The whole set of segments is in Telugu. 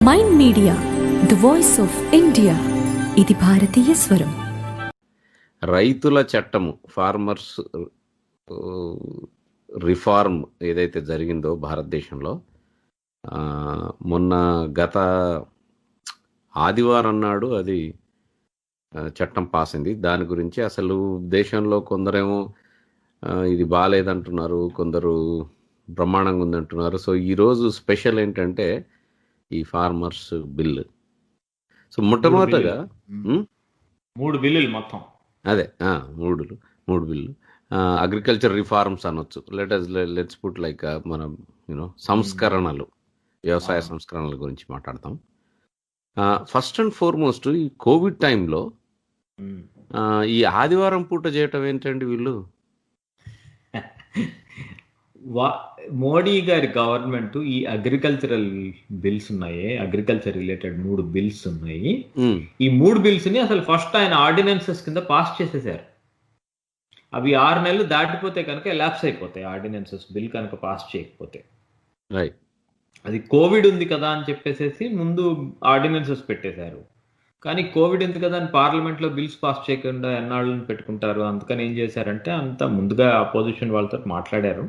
Mind media, the voice of India. ఇది భారతీయ స్వరం. రైతుల చట్టము, ఫార్మర్స్ రిఫార్మ్ ఏదైతే జరిగిందో భారతదేశంలో, మొన్న గత ఆదివారం నాడు అది చట్టం పాస్ అయింది. దాని గురించి అసలు దేశంలో కొందరేమో ఇది బాగాలేదంటున్నారు, కొందరు బ్రహ్మాండంగా ఉందంటున్నారు. సో ఈరోజు స్పెషల్ ఏంటంటే ఈ ఫార్మర్స్ బిల్. సో మొట్టమొదటగా మూడు బిల్లులు మొత్తం అదే మూడు బిల్లు అగ్రికల్చర్ రిఫార్మ్స్ అనొచ్చు. లెట్స్ పుట్ లైక్ మనం సంస్కరణలు, వ్యవసాయ సంస్కరణల గురించి మాట్లాడతాం. ఫస్ట్ అండ్ ఫార్మోస్ట్ ఈ కోవిడ్ టైంలో ఈ ఆదివారం పూట చేయటం ఏంటండి వీళ్ళు? మోడీ గారి గవర్నమెంట్ ఈ అగ్రికల్చరల్ బిల్స్ ఉన్నాయి, అగ్రికల్చర్ రిలేటెడ్ 3 బిల్స్ ఉన్నాయి. ఈ 3 బిల్స్ ని అసలు ఫస్ట్ ఆయన ఆర్డినెన్సెస్ కింద పాస్ చేసేసారు. అవి 6 నెలలు దాటిపోతే కనుక ఎలాప్స్ అయిపోతాయి ఆర్డినెన్సెస్, బిల్ కనుక పాస్ చేయకపోతే. అది కోవిడ్ ఉంది కదా అని చెప్పేసి ముందు ఆర్డినెన్సెస్ పెట్టేశారు. కానీ కోవిడ్ ఉంది కదా అని పార్లమెంట్ లో బిల్స్ పాస్ చేయకుండా ఎన్నాళ్ళని పెట్టుకుంటారు. అందుకని ఏం చేశారంటే అంతా ముందుగా అపోజిషన్ వాళ్ళతో మాట్లాడారు,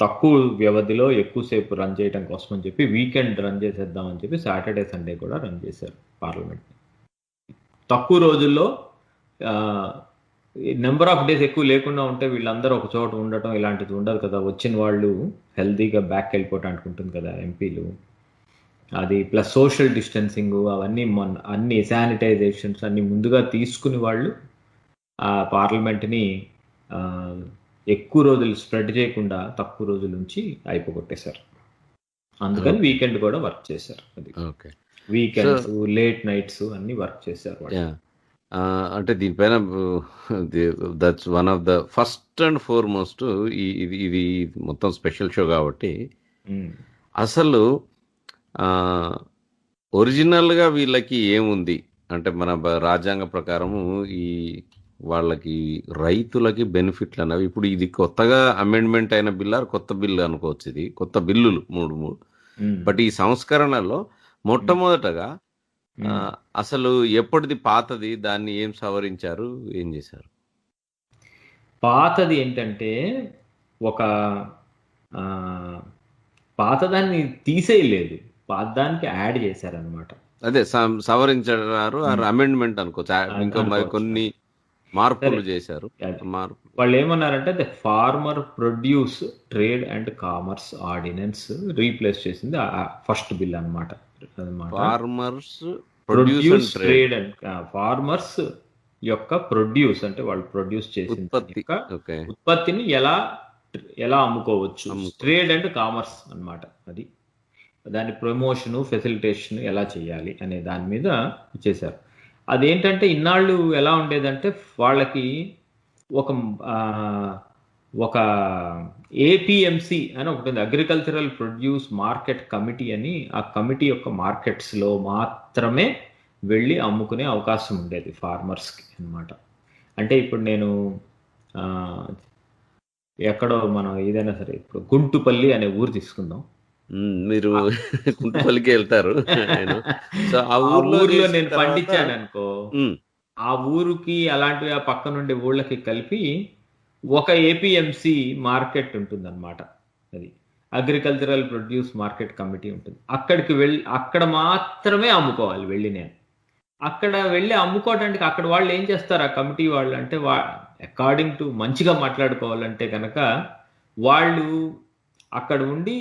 తక్కువ వ్యవధిలో ఎక్కువసేపు రన్ చేయడం కోసం అని చెప్పి వీకెండ్ రన్ చేసేద్దామని చెప్పి సాటర్డే సండే కూడా రన్ చేశారు పార్లమెంట్ని. తక్కువ రోజుల్లో నెంబర్ ఆఫ్ డేస్ ఎక్కువ లేకుండా ఉంటే వీళ్ళందరూ ఒక చోట ఉండటం ఇలాంటిది ఉండదు కదా. వచ్చిన వాళ్ళు హెల్తీగా బ్యాక్ వెళ్ళిపోవటానికి ఉంటుంది కదా ఎంపీలు. అది ప్లస్ సోషల్ డిస్టెన్సింగ్ అవన్నీ అన్ని శానిటైజేషన్స్ అన్ని ముందుగా తీసుకుని వాళ్ళు ఆ పార్లమెంట్ని ఎక్కువ రోజులు స్ప్రెడ్ చేయకుండా తక్కువ రోజుల నుంచి అయిపోగొట్టేశారు. అందుకని వీకెండ్ కూడా వర్క్ చేశారు. అది వీకెండ్స్, లేట్ నైట్స్ అన్ని వర్క్ చేశారు. అంటే దీనిపైన that's one of the first and foremost. ఇది మొత్తం స్పెషల్ షో కాబట్టి అసలు ఒరిజినల్గా వీళ్ళకి ఏముంది అంటే మన రాజ్యాంగ ప్రకారము ఈ వాళ్ళకి రైతులకి బెనిఫిట్లు అనేవి ఇప్పుడు ఇది కొత్తగా అమెండ్మెంట్ అయిన బిల్లు, కొత్త బిల్లు అనుకోవచ్చు. ఇది కొత్త బిల్లులు 3. బట్ ఈ సంస్కరణలో మొట్టమొదటగా అసలు ఎప్పటిది పాతది, దాన్ని ఏం సవరించారు, ఏం చేశారు? పాతది ఏంటంటే ఒక పాతదాన్ని తీసేయలేదు, పాతదానికి యాడ్ చేశారనమాట. అదే సవరించారు, అమెండ్మెంట్ అనుకోవచ్చు. ఇంకా మరి కొన్ని మార్పులు చేశారు. వాళ్ళు ఏమన్నారంటే the farmer produce trade and commerce ordinance replace చేసింది ఫస్ట్ బిల్ అనమాట. Farmers produce trade and farmers యొక్క ప్రొడ్యూస్ అంటే వాళ్ళు ప్రొడ్యూస్ చేసిన ఉత్పత్తిని ఎలా అమ్ముకోవచ్చు, ట్రేడ్ అండ్ కామర్స్ అన్నమాట. అది దాని ప్రమోషను, ఫెసిలిటేషన్ ఎలా చేయాలి అనే దాని మీద చేశారు. అదేంటంటే ఇన్నాళ్ళు ఎలా ఉండేదంటే వాళ్ళకి ఒక ఏపీఎంసి అని ఒకటి ఉంది, అగ్రికల్చరల్ ప్రొడ్యూస్ మార్కెట్ కమిటీ అని. ఆ కమిటీ యొక్క మార్కెట్స్లో మాత్రమే వెళ్ళి అమ్ముకునే అవకాశం ఉండేది ఫార్మర్స్కి అన్నమాట. అంటే ఇప్పుడు నేను ఎక్కడో మనం ఏదైనా సరే ఇప్పుడు గుంటుపల్లి అనే ఊరు తీసుకుందాం. మీరు గుంటుపల్లికి వెళ్తారు, ఆ ఊర్లో నేను పండించాను అనుకో, ఆ ఊరికి అలాంటివి ఆ పక్క నుండి ఊళ్ళకి కలిపి ఒక ఏపీఎంసి మార్కెట్ ఉంటుంది అనమాట. అది అగ్రికల్చరల్ ప్రొడ్యూస్ మార్కెట్ కమిటీ ఉంటుంది. అక్కడికి వెళ్ళి అక్కడ మాత్రమే అమ్ముకోవాలి. వెళ్ళి నేను అక్కడ వెళ్ళి అమ్ముకోవడానికి అక్కడ వాళ్ళు ఏం చేస్తారు ఆ కమిటీ వాళ్ళు అంటే అకార్డింగ్ టు మంచిగా మాట్లాడుకోవాలంటే కనుక వాళ్ళు అక్కడ ఉండి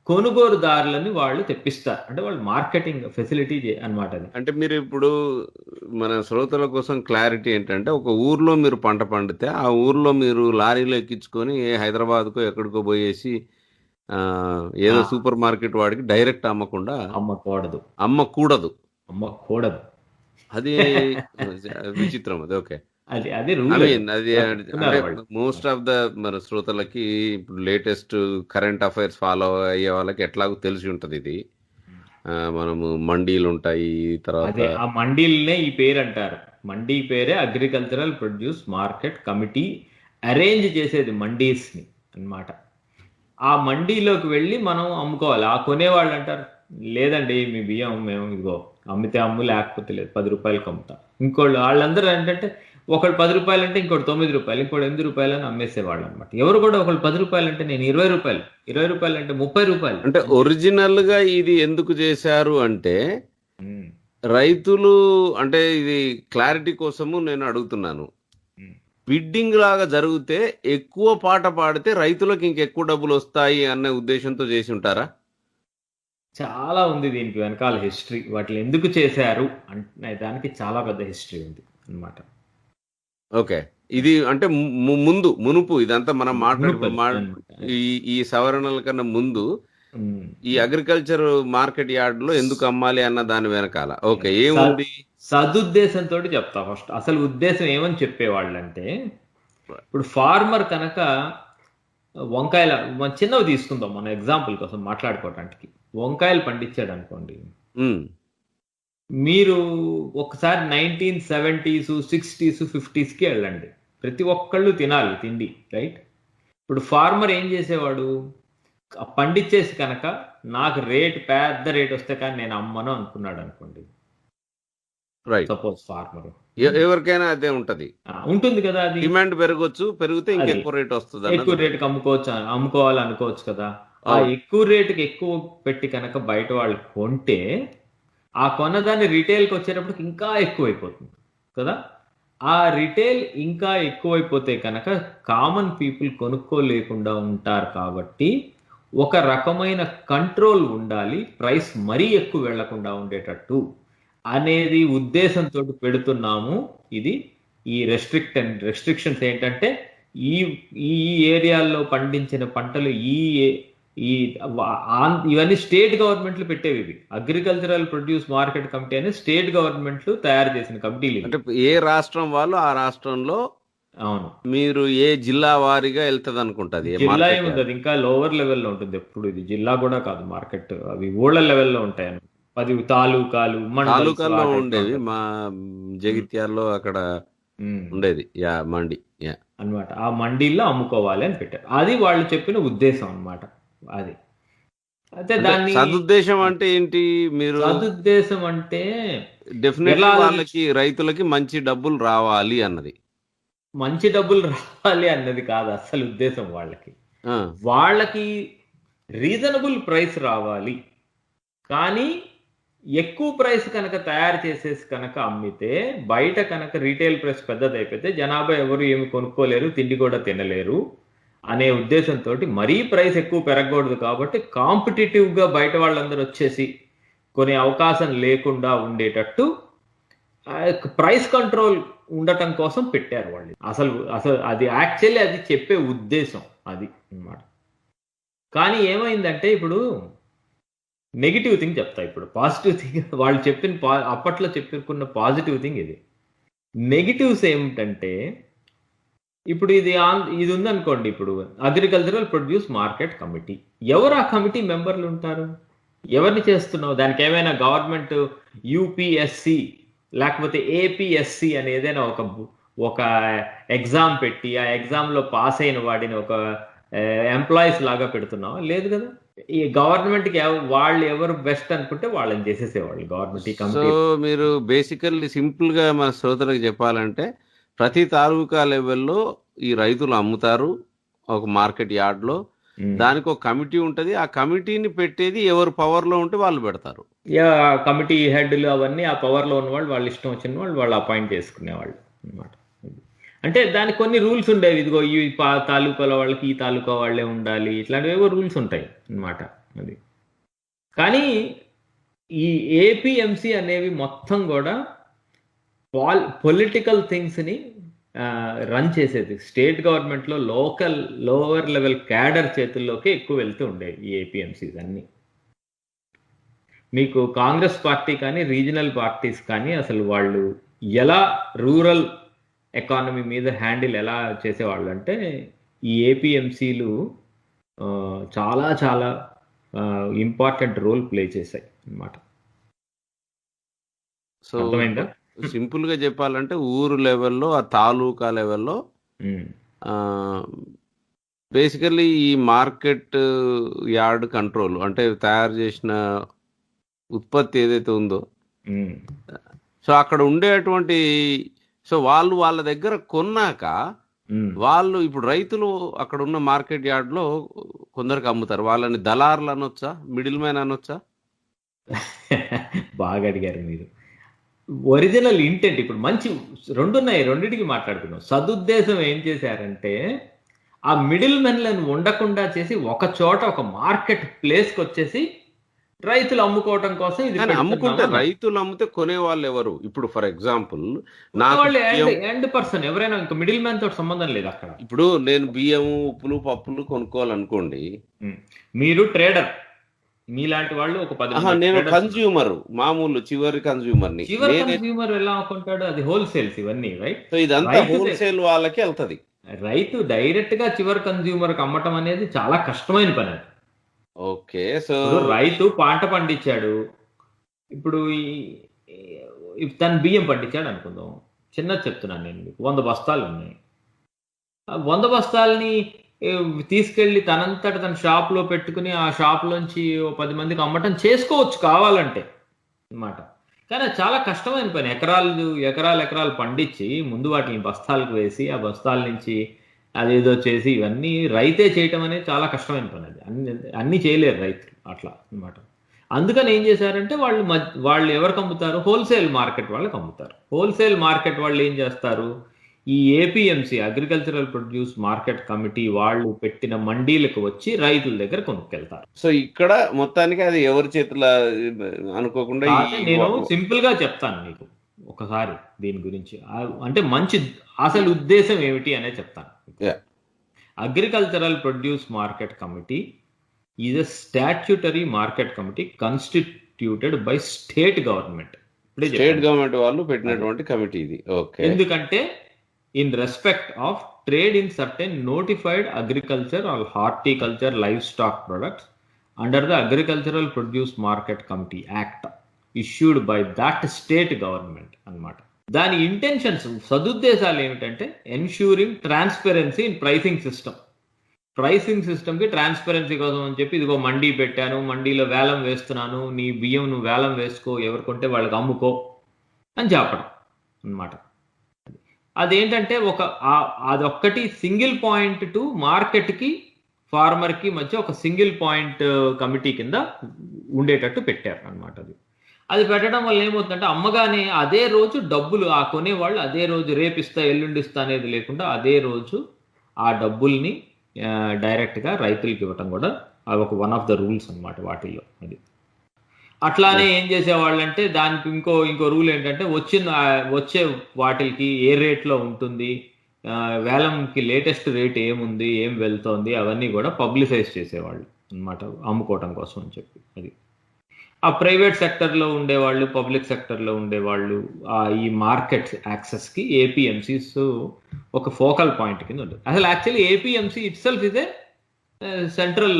కొనుగోలుదారులని వాళ్ళు తెప్పిస్తారు. అంటే వాళ్ళు మార్కెటింగ్ ఫెసిలిటీ అనమాట. అది అంటే మీరు ఇప్పుడు మన శ్రోతల కోసం క్లారిటీ ఏంటంటే, ఒక ఊర్లో మీరు పంట పండితే ఆ ఊర్లో మీరు లారీలో ఎక్కించుకొని హైదరాబాద్కో ఎక్కడికో పోయేసి ఏదో సూపర్ మార్కెట్ వాడికి డైరెక్ట్ అమ్మకూడదు. అది విచిత్రం. అది ఓకే, అది మోస్ట్ ఆఫ్ ద మన శ్రోతలకి ఇప్పుడు లేటెస్ట్ కరెంట్ అఫైర్స్ ఫాలో అయ్యే వాళ్ళకి ఎట్లాగో తెలిసి ఉంటది. ఇది మనము మండీలు ఉంటాయి, తర్వాత ఆ మండీలనే ఈ పేరు అంటారు. మండీ పేరే agricultural produce market committee arrange చేసేది మండీస్ ని అన్నమాట. ఆ మండీలోకి వెళ్ళి మనం అమ్ముకోవాలి. ఆ కొనేవాళ్ళు అంటారు లేదండి మీ బియ్యం మేము ఇదిగో అమ్మితే అమ్ము లేకపోతే లేదు, 10 రూపాయలకి అమ్ముతా. ఇంకోళ్ళు వాళ్ళందరూ ఏంటంటే ఒకళ్ళు 10 రూపాయలు అంటే ఇంకోటి 9 రూపాయలు, ఇంకోటి 8 రూపాయలు అని అమ్మేసేవాళ్ళు అనమాట. ఎవరు కూడా ఒకళ్ళు 10 రూపాయలు అంటే నేను 20 రూపాయలు, 20 రూపాయలు అంటే 30 రూపాయలు అంటే ఒరిజినల్ గా ఇది ఎందుకు చేశారు అంటే ఉమ్, రైతులు, అంటే ఇది క్లారిటీ కోసము నేను అడుగుతున్నాను. ఉమ్. బిడ్డింగ్ లాగా జరిగితే ఎక్కువ పాట పాడితే రైతులకు ఇంకెక్కువ డబ్బులు వస్తాయి అనే ఉద్దేశంతో చేసి ఉంటారా? చాలా ఉంది దీనికి వెనకాల హిస్టరీ. వాటిని ఎందుకు చేశారు అంటే దానికి చాలా పెద్ద హిస్టరీ ఉంది అన్నమాట. ఓకే, ఇది అంటే మునుపు ఇదంతా మనం ఈ సవరణల కన్నా ముందు ఈ అగ్రికల్చర్ మార్కెట్ యార్డ్ లో ఎందుకు అమ్మాలి అన్న దాని వెనకాల ఓకే ఏముంది? సదుద్దేశంతో చెప్తా. ఫస్ట్ అసలు ఉద్దేశం ఏమని చెప్పేవాళ్ళంటే, ఇప్పుడు ఫార్మర్ కనుక వంకాయల చిన్నవి తీసుకుందాం మన ఎగ్జాంపుల్ కోసం మాట్లాడుకోవటానికి. వంకాయలు పండించాడు అనుకోండి, మీరు ఒకసారి 1970s 60s 50s కి వెళ్ళండి, ప్రతి ఒక్కళ్ళు తినాలి తిండి, రైట్? ఇప్పుడు ఫార్మర్ ఏం చేసేవాడు, పండించేసి కనుక నాకు పెద్ద రేట్ వస్తే కానీ నేను అమ్మను అనుకున్నాడు అనుకోండి, రైట్? సపోజ్ ఫార్మర్, ఎవరికైనా అదే ఉంటుంది కదా, అది డిమాండ్ పెరిగితే ఇంకెక్కువ రేట్ వస్తుంది, ఎక్కువ రేటుకి అమ్ముకోవాలి అనుకోవచ్చు కదా. ఆ ఎక్కువ రేటుకి ఎక్కువ పెట్టి కనుక బయట వాళ్ళు కొంటే ఆ కొన్నదాన్ని రిటైల్కి వచ్చేటప్పటికి ఇంకా ఎక్కువైపోతుంది కదా. ఆ రిటైల్ ఇంకా ఎక్కువైపోతే కనుక కామన్ పీపుల్ కొనుక్కోలేకుండా ఉంటారు. కాబట్టి ఒక రకమైన కంట్రోల్ ఉండాలి, ప్రైస్ మరీ ఎక్కువ వెళ్లకుండా ఉండేటట్టు అనేది ఉద్దేశంతో పెడుతున్నాము. ఇది ఈ రెస్ట్రిక్షన్స్ ఏంటంటే ఈ ఈ ఏరియాల్లో పండించిన పంటలు ఇవన్నీ స్టేట్ గవర్నమెంట్లు పెట్టేవి. ఇవి అగ్రికల్చరల్ ప్రొడ్యూస్ మార్కెట్ కమిటీ అనే స్టేట్ గవర్నమెంట్లు తయారు చేసిన కమిటీలు. అంటే ఏ రాష్ట్రం వాళ్ళు ఆ రాష్ట్రంలో, అవును, మీరు ఏ జిల్లా వారీగా వెళ్తుంది అనుకుంటది. జిల్లా ఏముంది, ఇంకా లోవర్ లెవెల్లో ఉంటుంది. ఎప్పుడు ఇది జిల్లా కూడా కాదు, మార్కెట్ అవి ఊళ్ళ లెవెల్లో ఉంటాయి. 10 తాలూకాలో ఉండేవి. మా జగిత్యాల్లో అక్కడ ఉండేది మండి అన్నమాట. ఆ మండీల్లో అమ్ముకోవాలి అని పెట్టారు. అది వాళ్ళు చెప్పిన ఉద్దేశం అన్నమాట. అది అయితే దాన్ని సదుద్దేశం అంటే ఏంటి? మీరు సదుద్దేశం అంటే డెఫినెట్లీ వాళ్ళకి రైతులకి మంచి డబ్బులు రావాలి అన్నది. మంచి డబ్బులు రావాలి అన్నది కాదు అసలు ఉద్దేశం. వాళ్ళకి రీజనబుల్ ప్రైస్ రావాలి, కానీ ఎక్కువ ప్రైస్ కనుక తయారు చేసేసి కనుక అమ్మితే బయట కనుక రీటైల్ ప్రైస్ పెద్దది అయిపోతే జనాభా ఎవరు ఏమి కొనుక్కోలేరు, తిండి కూడా తినలేరు అనే ఉద్దేశంతో మరీ ప్రైస్ ఎక్కువ పెరగకూడదు. కాబట్టి కాంపిటేటివ్గా బయట వాళ్ళందరూ వచ్చేసి కొనే అవకాశం లేకుండా ఉండేటట్టు ప్రైస్ కంట్రోల్ ఉండటం కోసం పెట్టారు వాళ్ళు. అసలు అది యాక్చువల్లీ అది చెప్పే ఉద్దేశం అది అన్నమాట. కానీ ఏమైందంటే ఇప్పుడు నెగిటివ్ థింగ్ చెప్తా, ఇప్పుడు పాజిటివ్ థింగ్ వాళ్ళు అప్పట్లో చెప్పుకున్న పాజిటివ్ థింగ్ ఇది. నెగిటివ్స్ ఏమిటంటే, ఇప్పుడు ఇది ఉందనుకోండి, ఇప్పుడు అగ్రికల్చరల్ ప్రొడ్యూస్ మార్కెట్ కమిటీ, ఎవరు ఆ కమిటీ మెంబర్లు ఉంటారు? ఎవరిని చేస్తున్నావు? దానికి ఏమైనా గవర్నమెంట్ యూపీఎస్సి లేకపోతే ఏపీఎస్సి అని ఏదైనా ఒక ఎగ్జామ్ పెట్టి ఆ ఎగ్జామ్లో పాస్ అయిన వాడిని ఒక ఎంప్లాయీస్ లాగా పెడుతున్నావా? లేదు కదా. ఈ గవర్నమెంట్కి వాళ్ళు ఎవరు బెస్ట్ అనుకుంటే వాళ్ళని చేసేసేవాళ్ళు గవర్నమెంట్ ఈ కమిటీ. సో మీరు బేసికల్లీ సింపుల్గా మన శ్రోతలకు చెప్పాలంటే, ప్రతి తాలూకా లెవెల్లో ఈ రైతులు అమ్ముతారు ఒక మార్కెట్ యార్డ్లో, దానికి ఒక కమిటీ ఉంటుంది. ఆ కమిటీని పెట్టేది ఎవరు పవర్లో ఉంటే వాళ్ళు పెడతారు. కమిటీ హెడ్లు అవన్నీ ఆ పవర్లో ఉన్న వాళ్ళు ఇష్టం వచ్చిన వాళ్ళు అపాయింట్ చేసుకునేవాళ్ళు అనమాట. అంటే దానికి కొన్ని రూల్స్ ఉండేవి. ఇదిగో ఈ తాలూకాల వాళ్ళకి ఈ తాలూకా వాళ్ళే ఉండాలి, ఇట్లాంటివి రూల్స్ ఉంటాయి అన్నమాట. అది కానీ ఈ ఏపీఎంసీ అనేవి మొత్తం కూడా పొలిటికల్ థింగ్స్ని రన్ చేసేది. స్టేట్ గవర్నమెంట్లో లోవర్ లెవెల్ క్యాడర్ చేతుల్లోకి ఎక్కువ వెళ్తూ ఉండేవి ఈ ఏపీఎంసీస్ అన్నీ. మీకు కాంగ్రెస్ పార్టీ కానీ రీజనల్ పార్టీస్ కానీ అసలు వాళ్ళు ఎలా రూరల్ ఎకానమీ మీద హ్యాండిల్ ఎలా చేసేవాళ్ళు అంటే, ఈ ఏపీఎంసీలు చాలా చాలా ఇంపార్టెంట్ రోల్ ప్లే చేశాయి అన్నమాట. సో సింపుల్ గా చెప్పాలంటే ఊరు లెవెల్లో, ఆ తాలూకా లెవెల్లో బేసికల్లీ ఈ మార్కెట్ యార్డ్ కంట్రోల్ అంటే తయారు చేసిన ఉత్పత్తి ఏదైతే ఉందో, ఉమ్, సో అక్కడ ఉండేటువంటి, సో వాళ్ళు వాళ్ళ దగ్గర కొన్నాక ఉమ్. వాళ్ళు ఇప్పుడు రైతులు అక్కడ ఉన్న మార్కెట్ యార్డ్ లో కొందరికి అమ్ముతారు. వాళ్ళని దళారులు అనొచ్చా, మిడిల్ మ్యాన్ అనొచ్చా? బాగా అడిగారు మీరు. ఒరిజినల్ ఇంటెంట్ ఇప్పుడు మంచి రెండు ఉన్నాయి, రెండింటికి మాట్లాడుకున్నాం. సదుద్దేశం ఏం చేశారంటే ఆ మిడిల్ మెన్లను ఉండకుండా చేసి ఒక చోట ఒక మార్కెట్ ప్లేస్కి వచ్చేసి రైతులు అమ్ముకోవటం కోసం ఇది కానీ అమ్ముకుంటే పెడుతున్నామన్నారు. రైతులు అమ్మితే కొనే వాళ్ళు ఎవరు? ఇప్పుడు ఫర్ ఎగ్జాంపుల్ నాకు వాళ్ళు బియ్యం, ఎండ్ పర్సన్ ఎవరైనా, ఇంకా మిడిల్ మ్యాన్ తోటి సంబంధం లేదు అక్కడ. ఇప్పుడు నేను బియ్యము, ఉప్పులు, పప్పులు కొనుక్కోవాలనుకోండి, ఉమ్. మీరు ట్రేడర్, మీలాంటి వాళ్ళు ఒక 10 మంది నేను traders ఉన్నారు. కన్స్యూమర్, మామూలు చివరి కన్స్యూమర్ని. చివరి కన్స్యూమర్ ఎలా కొంటాడు? అది హోల్సేల్స్ ఇవన్నీ, రైట్? సో ఇదంతా రైతు హోల్సేల్ వాళ్ళకి వెళ్తది. రైతు డైరెక్ట్ గా చివరి కన్స్యూమర్ కి అమ్మటం అనేది చాలా కష్టమైన పని. అది ఓకే. సో ఇప్పుడు రైతు పంట పండించాడు, ఇప్పుడు తన బియ్యం పండించాడు అనుకుందాం, చిన్నది చెప్తున్నాను నేను మీకు, 100 బస్తాలు ఉన్నాయి. ఆ 100 బస్తాలని తీసుకెళ్లి తనంతట తన షాప్ లో పెట్టుకుని ఆ షాప్ లోంచి 10 మందికి అమ్మటం చేసుకోవచ్చు కావాలంటే అన్నమాట. కానీ అది చాలా కష్టమైన పని. ఎకరాలు పండించి ముందు వాటిని బస్తాలకు వేసి ఆ బస్తాల నుంచి అదేదో చేసి ఇవన్నీ రైతే చేయటం అనేది చాలా కష్టమైన పని. అది అన్ని చేయలేరు రైతులు అట్లా అన్నమాట. అందుకని ఏం చేశారంటే వాళ్ళు ఎవరికి అమ్ముతారు? హోల్సేల్ మార్కెట్ వాళ్ళకి అమ్ముతారు. హోల్సేల్ మార్కెట్ వాళ్ళు ఏం చేస్తారు? ఈ APMC, agricultural produce market committee వాళ్ళు పెట్టిన మండీలకు వచ్చి రైతుల దగ్గర కొనుక్కెళ్తారు. సో ఇక్కడ మొత్తానికి అది ఎవరి చేతుల అనుకోకుండా నేను సింపుల్ గా చెప్తాను మీకు ఒకసారి దీని గురించి, అంటే మంచి అసలు ఉద్దేశం ఏమిటి అనే చెప్తాను. Agricultural produce market committee is a statutory market committee constituted by state government. State government వాళ్ళు పెట్టినటువంటి కమిటీ ఇది. ఓకే. ఎందుకంటే in respect of trade in certain notified agriculture or horticulture livestock products under the Agricultural Produce Market Committee Act issued by that state government అన్నమాట. దాని ఇంటెన్షన్స్, సదుద్దేశాలు ఏమిటంటే ensuring transparency in pricing system. Pricing system కి ట్రాన్స్పరెన్సీ కోసం అని చెప్పి ఇదిగో మండీ పెట్టాను, మండీలో వేలం వేస్తున్నాను, నీ బియ్యం నువ్వు వేలం వేసుకో, ఎవరు కొంటే వాళ్ళకి అమ్ముకో అని చెప్పడం అన్నమాట. అదేంటంటే అదొక్కటి సింగిల్ పాయింట్ టు మార్కెట్ కి ఫార్మర్ కి మధ్య ఒక సింగిల్ పాయింట్ కమిటీ కింద ఉండేటట్టు పెట్టారు అన్నమాట. అది పెట్టడం వల్ల ఏమవుతుందంటే అమ్మగానే అదే రోజు డబ్బులు ఆ కొనేవాళ్ళు అదే రోజు రేపిస్తా ఎల్లుండిస్తా అనేది లేకుండా అదే రోజు ఆ డబ్బుల్ని డైరెక్ట్ గా రైతులకి ఇవ్వటం కూడా అది ఒక వన్ ఆఫ్ ద రూల్స్ అన్నమాట వాటిల్లో. అది అట్లానే ఏం చేసేవాళ్ళంటే దానికి ఇంకో రూల్ ఏంటంటే వచ్చే వాటికి ఏ రేట్లో ఉంటుంది, వేలంకి లేటెస్ట్ రేట్ ఏముంది, ఏం వెళ్తోంది, అవన్నీ కూడా పబ్లిసైజ్ చేసేవాళ్ళు అన్నమాట అమ్ముకోవటం కోసం అని చెప్పి. అది ఆ ప్రైవేట్ సెక్టర్లో ఉండేవాళ్ళు, పబ్లిక్ సెక్టర్లో ఉండేవాళ్ళు ఈ మార్కెట్ యాక్సెస్కి ఏపీఎంసీస్ ఒక ఫోకల్ పాయింట్ కింద ఉంటుంది. అసలు యాక్చువల్లీ ఏపీఎంసీ ఇట్ సెల్ఫ్ ఇదే సెంట్రల్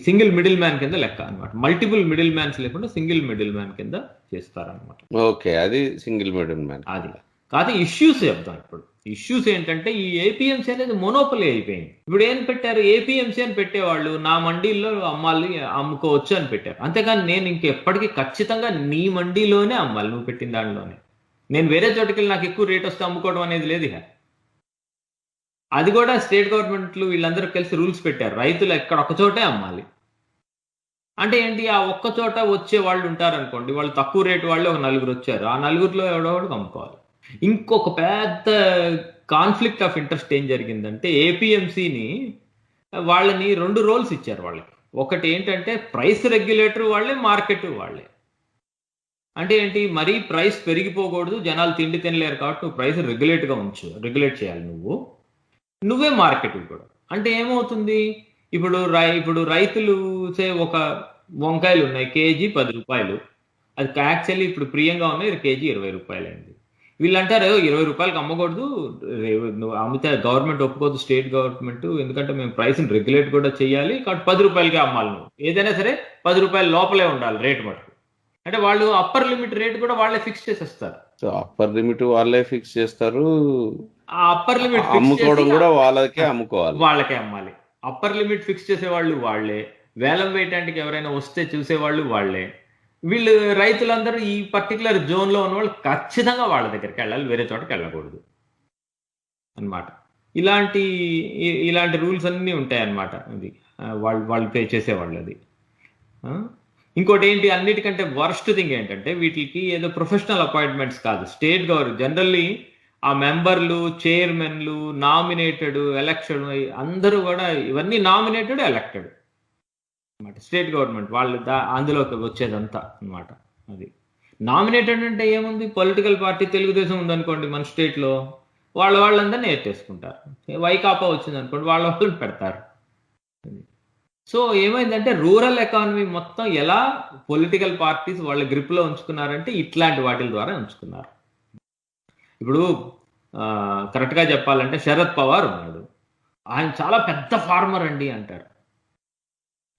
సింగిల్ మిడిల్ మ్యాన్ కింద లెక్క అనమాట. మల్టిపుల్ మిడిల్ మ్యాన్స్ లేకుండా సింగిల్ మిడిల్ మ్యాన్ కింద చేస్తారనమాట. ఓకే, అది సింగిల్ మిడిల్ మ్యాన్. అది కాదు ఇష్యూస్ చెప్తాం. ఇప్పుడు ఇష్యూస్ ఏంటంటే ఈ ఏపీఎంసీ అనేది మొనోపలి అయిపోయింది. ఇప్పుడు ఏం పెట్టారు? ఏపీఎంసీ అని పెట్టేవాళ్ళు నా మండీల్లో అమ్మాలి, అమ్ముకోవచ్చు అని పెట్టారు. అంతేగాని నేను ఇంకెప్పటికీ ఖచ్చితంగా నీ మండీలోనే అమ్మాలి, నువ్వు పెట్టిన దానిలోనే. నేను వేరే చోటుకి వెళ్ళి నాకు ఎక్కువ రేట్ వస్తే అమ్ముకోవడం అనేది లేదు. అది కూడా స్టేట్ గవర్నమెంట్లు వీళ్ళందరూ కలిసి రూల్స్ పెట్టారు, రైతులు ఎక్కడ ఒక్క చోటే అమ్మాలి. అంటే ఏంటి? ఆ ఒక్క చోట వచ్చే వాళ్ళు ఉంటారనుకోండి, వాళ్ళు తక్కువ రేటు వాళ్ళు ఒక 4 వచ్చారు, ఆ 4లో ఎవడోవాడికి అమ్ముకోవాలి. ఇంకొక పెద్ద కాన్ఫ్లిక్ట్ ఆఫ్ ఇంట్రెస్ట్ ఏం జరిగిందంటే ఏపీఎంసీని వాళ్ళని 2 రోల్స్ ఇచ్చారు వాళ్ళకి. ఒకటి ఏంటంటే ప్రైస్ రెగ్యులేటర్ వాళ్ళే, మార్కెట్ వాళ్ళే. అంటే ఏంటి? మరీ ప్రైస్ పెరిగిపోకూడదు, జనాలు తిండి తినలేరు కాబట్టి నువ్వు ప్రైస్ రెగ్యులేట్ చేయాలి, నువ్వే మార్కెట్ కూడా. అంటే ఏమవుతుంది? ఇప్పుడు రైతులు ఒక వంకాయలు ఉన్నాయి, కేజీ 10 రూపాయలు. అది యాక్చువల్లీ ఇప్పుడు ప్రియంగా ఉన్నాయి, కేజీ 20 రూపాయలు అయింది. వీళ్ళు అంటారు 20 రూపాయలకి అమ్మకూడదు, అమ్మితే గవర్నమెంట్ ఒప్పుకోదు, స్టేట్ గవర్నమెంట్, ఎందుకంటే మేము ప్రైస్ని రెగ్యులేట్ కూడా చేయాలి కాబట్టి 10 రూపాయలకే అమ్మాలి. నువ్వు ఏదైనా సరే 10 రూపాయల లోపలే ఉండాలి రేటు మటుకు. అంటే వాళ్ళు అప్పర్ లిమిట్ రేట్ కూడా వాళ్ళే ఫిక్స్ చేసేస్తారు. సో అప్పర్ లిమిట్ వాళ్ళే ఫిక్స్ చేస్తారు, ఆ అప్పర్ లిమిట్ అమ్ముకోవడం కూడా వాళ్ళకే అమ్ముకోవాలి, వాళ్ళకే అమ్మాలి. అప్పర్ లిమిట్ ఫిక్స్ చేసే వాళ్ళు వాళ్ళే, వేలం వేయటానికి ఎవరైనా వస్తే చూసేవాళ్ళు వాళ్ళే. వీళ్ళు రైతులందరూ ఈ పర్టికులర్ జోన్లో ఉన్న వాళ్ళు ఖచ్చితంగా వాళ్ళ దగ్గరికి వెళ్ళాలి, వేరే చోటకి వెళ్ళకూడదు అన్నమాట. ఇలాంటి రూల్స్ అన్నీ ఉంటాయన్నమాట. అది వాళ్ళు వాళ్ళు పే చేసేవాళ్ళు అది. ఇంకోటి ఏంటి, అన్నిటికంటే వర్స్ట్ థింగ్ ఏంటంటే వీటికి ఏదో ప్రొఫెషనల్ అపాయింట్మెంట్స్ కాదు, స్టేట్ గవర్నమెంట్ జనరల్లీ ఆ మెంబర్లు, చైర్మన్లు, నామినేటెడ్, ఎలక్షన్ అందరూ కూడా ఇవన్నీ నామినేటెడ్, ఎలక్టెడ్ అనమాట. స్టేట్ గవర్నమెంట్ వాళ్ళు అందులోకి వచ్చేదంతా అనమాట. అది నామినేటెడ్ అంటే ఏముంది, పొలిటికల్ పార్టీ తెలుగుదేశం ఉందనుకోండి మన స్టేట్లో, వాళ్ళందరినీ ఎత్తేసుకుంటారు. వైకాపా వచ్చింది అనుకోండి, వాళ్ళని పెడతారు. సో ఏమైందంటే రూరల్ ఎకానమీ మొత్తం ఎలా పొలిటికల్ పార్టీస్ వాళ్ళ గ్రిప్లో ఉంచుకున్నారంటే ఇట్లాంటి వాటి ద్వారా ఉంచుకున్నారు. ఇప్పుడు కరెక్ట్గా చెప్పాలంటే శరద్ పవార్ ఉన్నాడు, ఆయన చాలా పెద్ద ఫార్మర్ అండి అంటారు.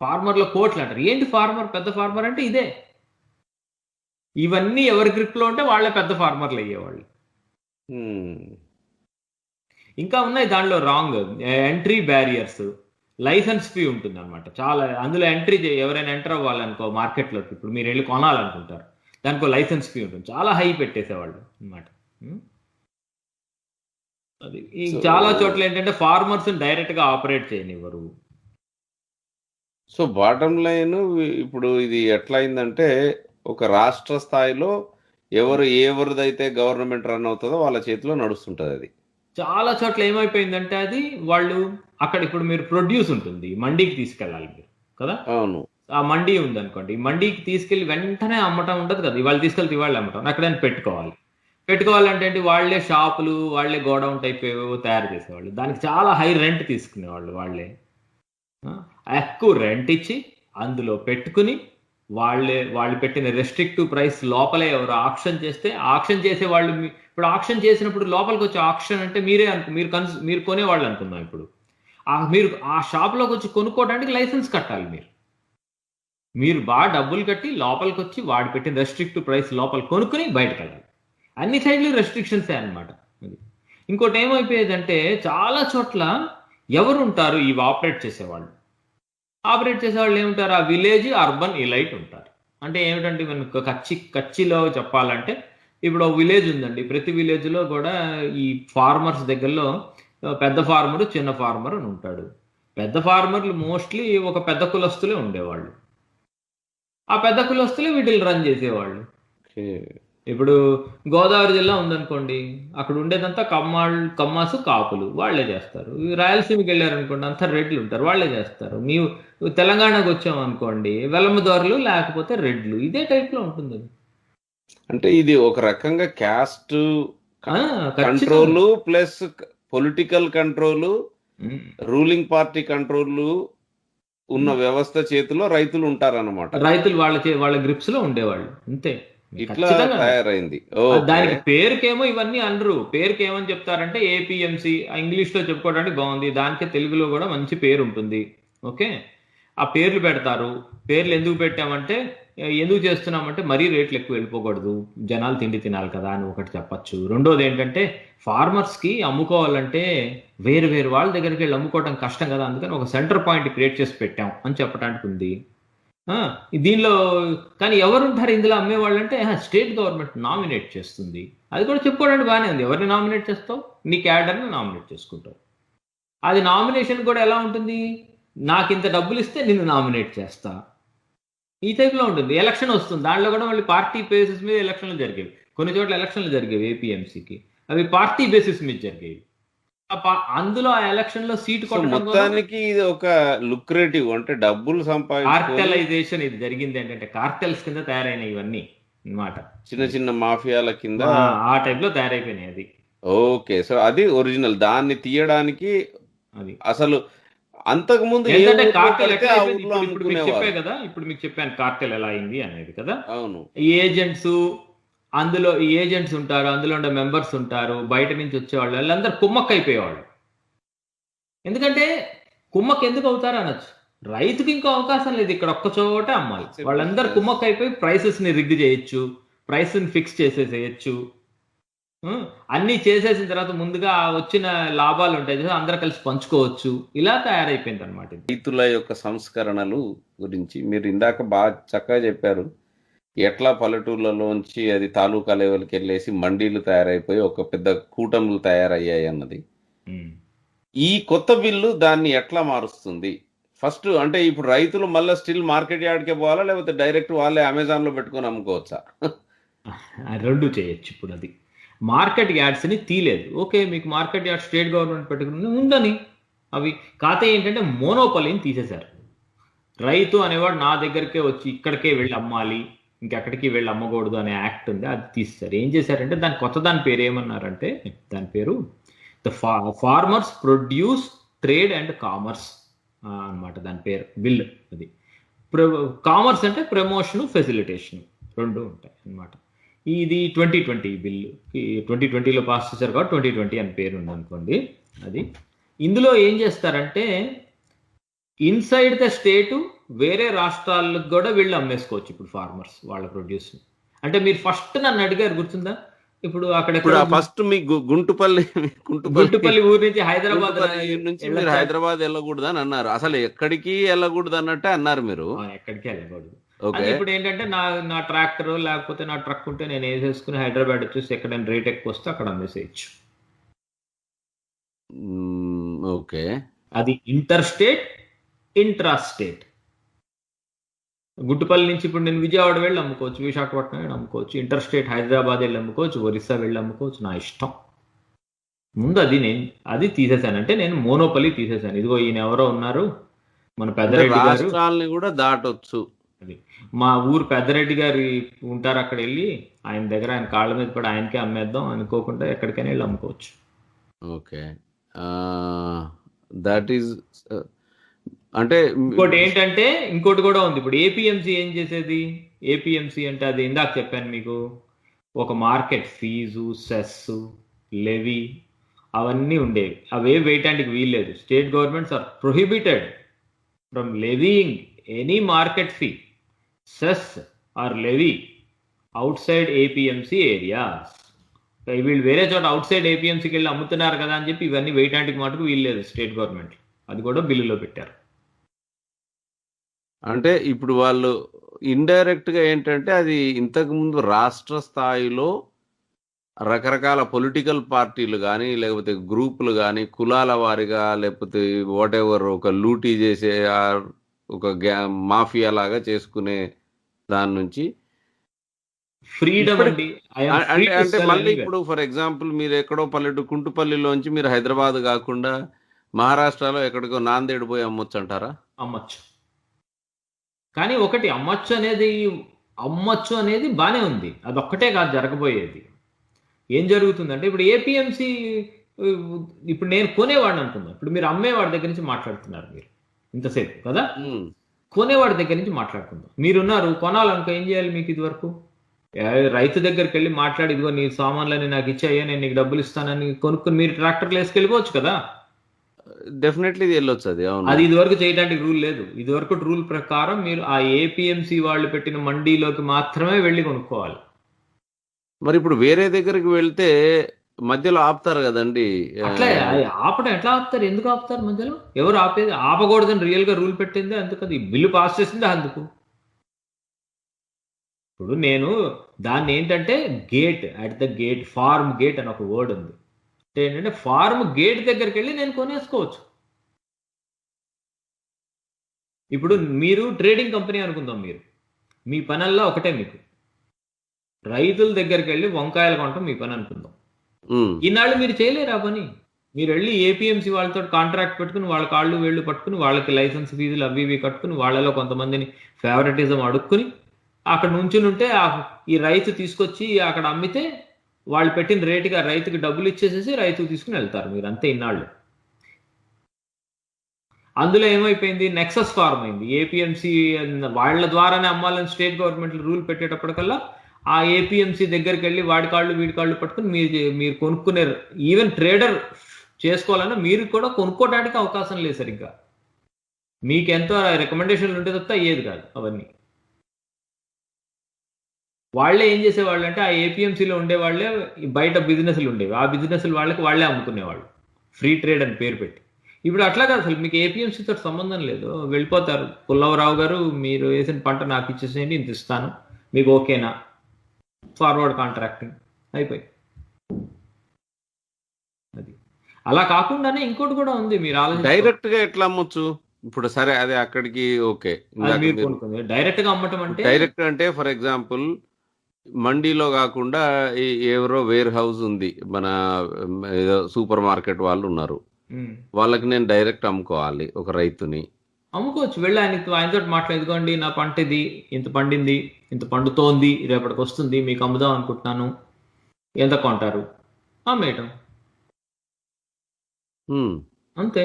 ఫార్మర్లో కోట్లు అంటారు. ఏంటి ఫార్మర్, పెద్ద ఫార్మర్ అంటే ఇదే. ఇవన్నీ ఎవరి గ్రిప్లో ఉంటే వాళ్ళే పెద్ద ఫార్మర్లు అయ్యేవాళ్ళు. ఇంకా ఉన్నాయి దానిలో wrong entry barriers, licence fee ఉంటుంది అనమాట. చాలా అందులో ఎవరైనా ఎంటర్ అవ్వాలనుకో మార్కెట్లోకి, ఇప్పుడు మీరు వెళ్ళి కొనాలనుకుంటారు, దానికో లైసెన్స్ ఫీ ఉంటుంది, చాలా హై పెట్టేసేవాళ్ళు అనమాట. అది చాలా చోట్ల ఏంటంటే ఫార్మర్స్ డైరెక్ట్ గా ఆపరేట్ చేయనివ్వరు. సో బాటమ్ లైన్ ఇప్పుడు ఇది ఎట్లా అయిందంటే ఒక రాష్ట్ర స్థాయిలో ఎవరిదైతే గవర్నమెంట్ రన్ అవుతుందో వాళ్ళ చేతిలో నడుస్తుంటది. అది చాలా చోట్ల ఏమైపోయిందంటే అది వాళ్ళు అక్కడ ఇప్పుడు మీరు ప్రొడ్యూస్ ఉంటుంది, మండీకి తీసుకెళ్ళాలి మీరు కదా. అవును, ఆ మండీ ఉంది అనుకోండి, మండీకి తీసుకెళ్లి వెంటనే అమ్మటం ఉంటుంది కదా, ఇవాళ తీసుకెళ్తే ఇవాళ అమ్మటం, అక్కడైనా పెట్టుకోవాలంటే ఏంటి, వాళ్లే షాపులు, వాళ్లే గోడౌన్ టైప్ ఏవో తయారు చేసేవాళ్ళు, దానికి చాలా హై రెంట్ తీసుకునేవాళ్ళు. వాళ్ళే ఎక్కువ రెంట్ ఇచ్చి అందులో పెట్టుకుని వాళ్ళు పెట్టిన రెస్ట్రిక్టివ్ ప్రైస్ లోపలే ఎవరు ఆక్షన్ చేస్తే, ఆక్షన్ చేసే వాళ్ళు ఇప్పుడు ఆక్షన్ చేసినప్పుడు లోపలికి వచ్చి ఆక్షన్ అంటే మీరు కొనేవాళ్ళు అనుకుందాం. ఇప్పుడు మీరు ఆ షాప్లోకి వచ్చి కొనుక్కోవడానికి లైసెన్స్ కట్టాలి. మీరు బాగా డబ్బులు కట్టి లోపలికి వచ్చి వాడు పెట్టిన రెస్ట్రిక్టివ్ ప్రైస్ లోపల కొనుక్కుని బయటకు వెళ్ళాలి. అన్ని సైడ్లు రెస్ట్రిక్షన్సే అనమాట. ఇంకోటి ఏమైపోయేదంటే చాలా చోట్ల ఎవరు ఉంటారు, ఇవి ఆపరేట్ చేసేవాళ్ళు ఏముంటారు, ఆ విలేజ్ అర్బన్ ఇలైట్ ఉంటారు. అంటే ఏమిటంటే మనకు కచ్చిలో చెప్పాలంటే ఇప్పుడు ఒక విలేజ్ ఉందండి, ప్రతి విలేజ్లో కూడా ఈ ఫార్మర్స్ దగ్గరలో పెద్ద ఫార్మరు, చిన్న ఫార్మర్ అని ఉంటాడు. పెద్ద ఫార్మర్లు మోస్ట్లీ ఒక పెద్ద కులస్తులే ఉండేవాళ్ళు. ఆ పెద్ద కులస్తులే వీటిని రన్ చేసేవాళ్ళు. ఇప్పుడు గోదావరి జిల్లా ఉందనుకోండి, అక్కడ ఉండేదంతా కమ్మాసు, కాపులు వాళ్లే చేస్తారు. రాయలసీమకి వెళ్ళారనుకోండి, అంతా రెడ్లు ఉంటారు, వాళ్లే చేస్తారు. తెలంగాణకు వచ్చామనుకోండి, వెలమదారులు లేకపోతే రెడ్లు, ఇదే టైప్ లో ఉంటుంది. అంటే ఇది ఒక రకంగా caste control plus political control, ruling party control ఉన్న వ్యవస్థ చేతిలో రైతులు ఉంటారన్నమాట. రైతులు వాళ్ళ గ్రిప్స్ లో ఉండేవాళ్ళు, అంతే. ఇట్లా తయారైంది. దానికి పేరుకేమో ఇవన్నీ అనరు, పేరుకేమని చెప్తారంటే ఏపీఎంసీ, ఇంగ్లీష్ లో చెప్పుకోవడానికి బాగుంది, దానికే తెలుగులో కూడా మంచి పేరు ఉంటుంది. ఓకే, ఆ పేర్లు పెడతారు. పేర్లు ఎందుకు పెట్టామంటే, ఎందుకు చేస్తున్నామంటే మరీ రేట్లు ఎక్కువ వెళ్ళిపోకూడదు, జనాలు తిండి తినాలి కదా అని ఒకటి చెప్పచ్చు. రెండోది ఏంటంటే ఫార్మర్స్కి అమ్ముకోవాలంటే వేరు వాళ్ళ దగ్గరికి వెళ్ళి అమ్ముకోవడం కష్టం కదా, అందుకని ఒక సెంటర్ పాయింట్ క్రియేట్ చేసి పెట్టాం అని చెప్పడానికి ఉంది. దీనిలో కానీ ఎవరుంటారు ఇందులో అమ్మేవాళ్ళు అంటే స్టేట్ గవర్నమెంట్ నామినేట్ చేస్తుంది. అది కూడా చెప్పుకోవడానికి బాగానే ఉంది. ఎవరిని నామినేట్ చేస్తావు, నీ క్యాడర్ని నామినేట్ చేసుకుంటావు. అది నామినేషన్ కూడా ఎలా ఉంటుంది, నాకు ఇంత డబ్బులు ఇస్తే నిన్ను నామినేట్ చేస్తా, ఈ టైప్లో ఉంటుంది. ఎలక్షన్ వస్తుంది, దాంట్లో కూడా మళ్ళీ పార్టీ బేసిస్ మీద ఎలక్షన్లు జరిగేవి. కొన్ని చోట్ల ఎలక్షన్లు జరిగేవి ఏపీఎంసీకి, అవి పార్టీ బేసిస్ మీద జరిగేవి. అందులో ఆ ఎలక్షన్ లో సీట్ మొత్తానికి ఇది ఒక లుక్రేటివ్, అంటే డబ్బులు కార్టెలైజేషన్ ఇది జరిగింది. ఏంటంటే కార్టెల్స్ కింద తయారైన ఇవన్నీ అన్నమాట, చిన్న మాఫియాల కింద ఆ టైప్ లో తయారైపోయినాయి. అది ఓకే. సో అది ఒరిజినల్, దాన్ని తీయడానికి అది అసలు అంతకు ముందు కార్టెల్ చెప్పే కదా, ఇప్పుడు మీకు చెప్పాను కార్టెల్ ఎలా అయింది అనేది కదా. అవును, ఏజెంట్స్, అందులో ఏజెంట్స్ ఉంటారు, అందులో ఉండే మెంబర్స్ ఉంటారు, బయట నుంచి వచ్చేవాళ్ళు, వాళ్ళందరూ కుమ్మక్క అయిపోయేవాళ్ళు. ఎందుకంటే కుమ్మక్క ఎందుకు అవుతారు అనొచ్చు, రైతుకి ఇంకో అవకాశం లేదు, ఇక్కడ ఒక్క చోట అమ్మాలి. వాళ్ళందరూ కుమ్మక్క అయిపోయి ప్రైసెస్ ని రిగ్ చేయొచ్చు, ప్రైస్ ని ఫిక్స్ చేసేసేయచ్చు. అన్ని చేసేసిన తర్వాత ముందుగా వచ్చిన లాభాలు ఉంటాయి కదా, అందరూ కలిసి పంచుకోవచ్చు. ఇలా తయారైపోయింది అనమాట ఇది. రైతుల యొక్క సంస్కరణలు గురించి మీరు ఇందాక బాగా చక్కగా చెప్పారు. ఎట్లా పల్లెటూర్లలోంచి అది తాలూకా లెవెల్కి వెళ్ళేసి మండీలు తయారైపోయి ఒక పెద్ద కూటములు తయారయ్యాయి అన్నది. ఉమ్. ఈ కొత్త బిల్లు దాన్ని ఎట్లా మారుస్తుంది? ఫస్ట్ అంటే ఇప్పుడు రైతులు మళ్ళీ స్టిల్ మార్కెట్ యార్డ్కే పోవాలా, లేకపోతే డైరెక్ట్ వాళ్ళే అమెజాన్లో పెట్టుకొని అమ్ముకోవచ్చా? రెండు చేయొచ్చు. ఇప్పుడు అది మార్కెట్ యార్డ్స్ ని తీలేదు. ఓకే, మీకు మార్కెట్ యార్డ్ స్టేట్ గవర్నమెంట్ పెట్టుకుని ఉండని, అవి కాతే ఏంటంటే మోనోపలిని తీసేశారు. రైతు అనేవాడు నా దగ్గరికే వచ్చి ఇక్కడికే వెళ్ళి అమ్మాలి, ఇంకెక్కడికి వెళ్ళి అమ్మకూడదు అనే యాక్ట్ ఉంది, అది తీస్తారు. ఏం చేశారంటే దాని పేరు ఏమన్నారంటే, దాని పేరు the farmers produce trade and commerce అన్నమాట దాని పేరు. బిల్ అది. కామర్స్ అంటే ప్రమోషన్, ఫెసిలిటేషన్ రెండు ఉంటాయి అన్నమాట. ఇది 2020 బిల్లు, 2020లో పాస్ చేశారు కాబట్టి 2020 అని పేరు ఉంది అనుకోండి. అది ఇందులో ఏం చేస్తారంటే ఇన్సైడ్ ద స్టేట్ వేరే రాష్ట్రాలకు కూడా వీళ్ళు అమ్మేసుకోవచ్చు ఇప్పుడు ఫార్మర్స్ వాళ్ళ ప్రొడ్యూస్. అంటే మీరు ఫస్ట్ నన్ను అడిగారు గుర్తుందా, ఇప్పుడు అక్కడ ఫస్ట్ మీ గుంటుపల్లి ఊరి నుంచి హైదరాబాద్ నుంచి మీరు హైదరాబాద్ వెళ్ళకూడదు అని అన్నారు. అసలు ఎక్కడికి వెళ్ళకూడదు అన్నట్టే అన్నారు మీరు. ఎక్కడికి వెళ్ళకూడదు. ఇప్పుడు ఏంటంటే నా ట్రాక్టర్ లేకపోతే నా ట్రక్ ఉంటే నేను వేసేసుకుని హైదరాబాద్ వచ్చేసి ఎక్కడైనా రేట్ ఎక్కువ వస్తే అక్కడ అమ్మేసేయచ్చు. ఓకే, అది inter state, intra state. Guttupalli నుంచి ఇప్పుడు నేను విజయవాడ వెళ్ళి అమ్ముకోవచ్చు, విశాఖపట్నం వెళ్ళి అమ్ముకోవచ్చు, ఇంటర్ స్టేట్ హైదరాబాద్ వెళ్ళి అమ్ముకోవచ్చు, ఒరిస్సా వెళ్ళి అమ్ముకోవచ్చు, నా ఇష్టం. ముందు అది తీసేశాను. అంటే నేను మోనోపలి తీసేశాను. ఇదిగో ఈయన ఎవరో ఉన్నారు, మన పెద్దరెడ్డి గారు, రాష్ట్రాలని కూడా దాటొచ్చు. అది మా ఊరు పెద్దరెడ్డి గారు ఉంటారు, అక్కడ వెళ్ళి ఆయన దగ్గర ఆయన కాళ్ళ మీద పడి ఆయనకే అమ్మేద్దాం అనుకోకుండా ఎక్కడికైనా వెళ్ళి అమ్ముకోవచ్చు. ఓకే, దట్ ఈస్ అంటే ఇంకోటి ఏంటంటే ఇంకోటి కూడా ఉంది. ఇప్పుడు ఏపీఎంసీ ఏం చేసేది? ఏపీఎంసీ అంటే అది ఇందాక చెప్పాను మీకు, ఒక మార్కెట్ ఫీజు, సెస్, లెవీ అవన్నీ ఉండేవి. అవే వేయటానికి వీల్లేదు. State governments are prohibited from levying any market fee, cess or levy outside APMC areas. వీళ్ళు వేరే చోట అవుట్ సైడ్ ఏపీఎంసీకి వెళ్ళి అమ్ముతున్నారు కదా అని చెప్పి ఇవన్నీ వేయటానికి మటుకు వీల్లేదు స్టేట్ గవర్నమెంట్. అది కూడా బిల్లులో పెట్టారు. అంటే ఇప్పుడు వాళ్ళు ఇండైరెక్ట్ గా ఏంటంటే అది ఇంతకు ముందు రాష్ట్ర స్థాయిలో రకరకాల పొలిటికల్ పార్టీలు కానీ లేకపోతే గ్రూపులు కానీ కులాల వారిగా లేకపోతే వాట్ ఎవర్ ఒక లూటీ చేసే ఒక మాఫియా లాగా చేసుకునే దాని నుంచి ఫ్రీడమ్ అంటే మళ్ళీ ఇప్పుడు ఫర్ ఎగ్జాంపుల్ మీరు ఎక్కడో కుంటుపల్లిలోంచి మీరు హైదరాబాద్ కాకుండా మహారాష్ట్రలో ఎక్కడికో నాందేడ్ పోయి అమ్మొచ్చు అంటారా? అమ్మచ్చు. కానీ ఒకటి అమ్మచ్చు అనేది బానే ఉంది. అదొక్కటే కాదు జరగబోయేది. ఏం జరుగుతుందంటే ఇప్పుడు ఏపీఎంసీ, ఇప్పుడు నేను కొనేవాడిని అనుకుందాం, ఇప్పుడు మీరు అమ్మేవాడి దగ్గర నుంచి మాట్లాడుతున్నారు మీరు ఇంతసేపు కదా, కొనేవాడి దగ్గర నుంచి మాట్లాడుకుందాం. మీరున్నారు, కొనాలనుకో ఏం చేయాలి? మీకు ఇది వరకు రైతు దగ్గరికి వెళ్ళి మాట్లాడి, ఇదిగో నీ సామాన్లని నాకు ఇచ్చాయో నేను నీకు డబ్బులు ఇస్తానని కొనుక్కుని మీరు ట్రాక్టర్లు వేసుకెళ్ళిపోవచ్చు కదా. డెఫినెట్లీ వెళ్ళొచ్చు. అది ఇది వరకు చేయడానికి రూల్ లేదు. ఇది వరకు రూల్ ప్రకారం మీరు ఆ ఏపీఎంసీ వాళ్ళు పెట్టిన మండీలోకి మాత్రమే వెళ్ళి కొనుక్కోవాలి. మరి ఇప్పుడు వేరే దగ్గరికి వెళ్తే మధ్యలో ఆపుతారు కదండి. అట్లా ఆపడం ఎట్లా ఆపుతారు? ఎందుకు ఆపుతారు మధ్యలో? ఎవరు ఆపేది? ఆపకూడదని రియల్ గా రూల్ పెట్టింది అందుకు, అది బిల్లు పాస్ చేసింది అందుకు. ఇప్పుడు నేను దాన్ని ఏంటంటే gate, at the gate, farm gate అని ఒక వర్డ్ ఉంది. ఏంటంటే ఫార్మ్ గేట్ దగ్గరికి వెళ్ళి నేను కొనేసుకోవచ్చు. ఇప్పుడు మీరు ట్రేడింగ్ కంపెనీ అనుకుందాం, మీరు మీ పనల్లా ఒకటే, మీకు రైతుల దగ్గరికి వెళ్ళి వంకాయలు కొనటం మీ పని అనుకుందాం. ఈనాళ్ళు మీరు చేయలేరు ఆ పని. మీరు వెళ్ళి ఏపీఎంసీ వాళ్ళతో కాంట్రాక్ట్ పెట్టుకుని వాళ్ళ కాళ్ళు వేళ్ళు పట్టుకుని వాళ్ళకి లైసెన్స్ ఫీజులు అవి ఇవి కట్టుకుని వాళ్ళలో కొంతమందిని ఫేవరెటిజం అడుక్కుని అక్కడ నుంచుని ఉంటే ఈ రైతు తీసుకొచ్చి అక్కడ అమ్మితే వాళ్ళు పెట్టిన రేటుగా రైతుకి డబ్బులు ఇచ్చేసేసి రైతుకు తీసుకుని వెళ్తారు మీరు, అంతే ఇన్నాళ్ళు. అందులో ఏమైపోయింది? నెక్సస్ ఫార్మ్ అయింది. ఏపీఎంసీ వాళ్ళ ద్వారానే అమ్మాలని స్టేట్ గవర్నమెంట్ రూల్ పెట్టేటప్పటికల్లా ఆ ఏపీఎంసీ దగ్గరికి వెళ్ళి వాడి కాళ్ళు వీడి కాళ్ళు పట్టుకుని మీరు కొనుక్కునే, ఈవెన్ ట్రేడర్ చేసుకోవాలన్నా మీరు కూడా కొనుక్కోవడానికి అవకాశం లేదు సరిగ్గా. మీకెంతో రికమెండేషన్లు ఉంటే తప్ప అయ్యేది కాదు అవన్నీ. వాళ్ళే ఏం చేసేవాళ్ళు అంటే ఆ ఏపీఎంసీలో ఉండే వాళ్ళే బయట బిజినెస్లు ఉండేవి, ఆ బిజినెస్లు వాళ్ళకి వాళ్ళే అమ్ముకునేవాళ్ళు, ఫ్రీ ట్రేడ్ అని పేరు పెట్టి. ఇప్పుడు అట్లా కాదు, అసలు మీకు ఏపీఎంసీతో సంబంధం లేదు, వెళ్ళిపోతారు. పుల్లవరావు గారు మీరు వేసిన పంట నాకు ఇచ్చేసేయండి, ఇంత ఇస్తాను, మీకు ఓకేనా, ఫార్వర్డ్ కాంట్రాక్టింగ్ అయిపోయి. అది అలా కాకుండానే ఇంకోటి కూడా ఉంది, మీరు ఆలోచించుకోండి. డైరెక్ట్ గా ఎట్లా అమ్మొచ్చు ఇప్పుడు? సరే అది అక్కడికి ఓకే, ఇందాక మీరు మీరు కొనుక్కుంది డైరెక్ట్ గా అమ్మటం అంటే డైరెక్ట్ అంటే ఫర్ ఎగ్జాంపుల్ మండీలో కాకుండా ఎవరో వేర్ హౌస్ ఉంది, మన ఏదో సూపర్ మార్కెట్ వాళ్ళు ఉన్నారు, వాళ్ళకి నేను డైరెక్ట్ అమ్ముకోవాలి ఒక రైతుని. అమ్ముకోవచ్చు, వెళ్ళి ఆయనతో మాట్లాడుకోండి, నా పంట ఇది ఇంత పండింది, ఇంత పండుతోంది, రేపటికి వస్తుంది, మీకు అమ్ముదాం అనుకుంటున్నాను, ఎంత కొంటారు, అమ్మేయటం అంతే.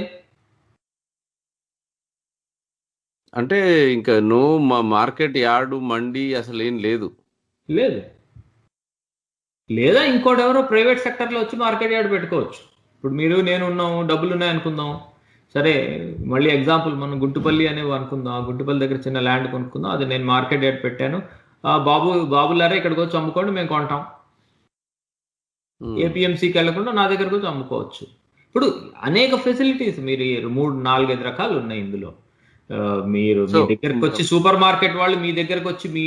అంటే ఇంకా నో మార్కెట్ యార్డు మండి అసలు ఏం లేదు. లేదు, లేదా ఇంకోటి ఎవరో ప్రైవేట్ సెక్టర్లో వచ్చి మార్కెట్ యార్డ్ పెట్టుకోవచ్చు. ఇప్పుడు మీరు నేను ఉన్నాం, డబ్బులు ఉన్నాయి అనుకుందాం, సరే మళ్ళీ ఎగ్జాంపుల్ మనం గుంటుపల్లి అనేవి అనుకుందాం, ఆ గుంటుపల్లి దగ్గర చిన్న ల్యాండ్ కొనుక్కుందాం, అది నేను మార్కెట్ యార్డ్ పెట్టాను, బాబులారే ఇక్కడికి వచ్చి అమ్ముకోండి, మేము కొంటాం, ఏపీఎంసీకి వెళ్లకుండా నా దగ్గరకు వచ్చి అమ్ముకోవచ్చు. ఇప్పుడు అనేక ఫెసిలిటీస్, మీరు 3-4-5 రకాలు ఉన్నాయి ఇందులో. మీరు మీ దగ్గరకు వచ్చి సూపర్ మార్కెట్ వాళ్ళు మీ దగ్గరకు వచ్చి మీ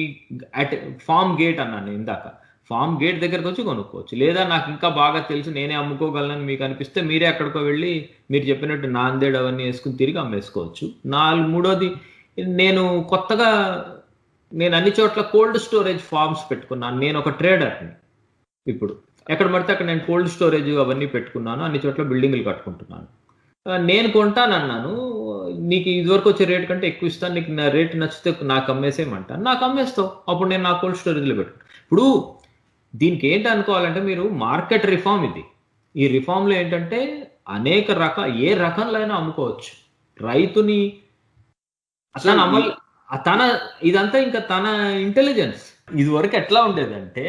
ఫార్మ్ గేట్ అన్నాను ఇందాక, ఫార్మ్ గేట్ దగ్గరకు వచ్చి కొనుక్కోవచ్చు. లేదా నాకు ఇంకా బాగా తెలుసు నేనే అమ్ముకోగలనని మీకు అనిపిస్తే మీరే అక్కడికో వెళ్ళి మీరు చెప్పినట్టు నాందేడ్ అవన్నీ వేసుకుని తిరిగి అమ్మేసుకోవచ్చు. మూడోది, నేను అన్ని చోట్ల కోల్డ్ స్టోరేజ్ ఫార్మ్స్ పెట్టుకున్నాను, నేను ఒక ట్రేడర్ని. ఇప్పుడు ఎక్కడ పడితే అక్కడ నేను కోల్డ్ స్టోరేజ్ అవన్నీ పెట్టుకున్నాను, అన్ని చోట్ల బిల్డింగ్లు కట్టుకుంటున్నాను. నేను కొంటానన్నాను, నీకు ఇదివరకు వచ్చే రేట్ కంటే ఎక్కువ ఇస్తాను, నీకు నా రేట్ నచ్చితే నాకు అమ్మేసేయమంటాను, నాకు అమ్మేస్తావు, అప్పుడు నేను నా కోల్డ్ స్టోరేజ్లో పెట్టుకుంటాను. ఇప్పుడు దీనికి ఏంటి అనుకోవాలంటే, మీరు మార్కెట్ రిఫార్మ్ ఇది. ఈ రిఫార్మ్లో ఏంటంటే ఏ రకంలో అయినా అమ్ముకోవచ్చు. రైతుని ఇదంతా ఇంకా తన ఇంటెలిజెన్స్. ఇది వరకు ఎట్లా ఉండేదంటే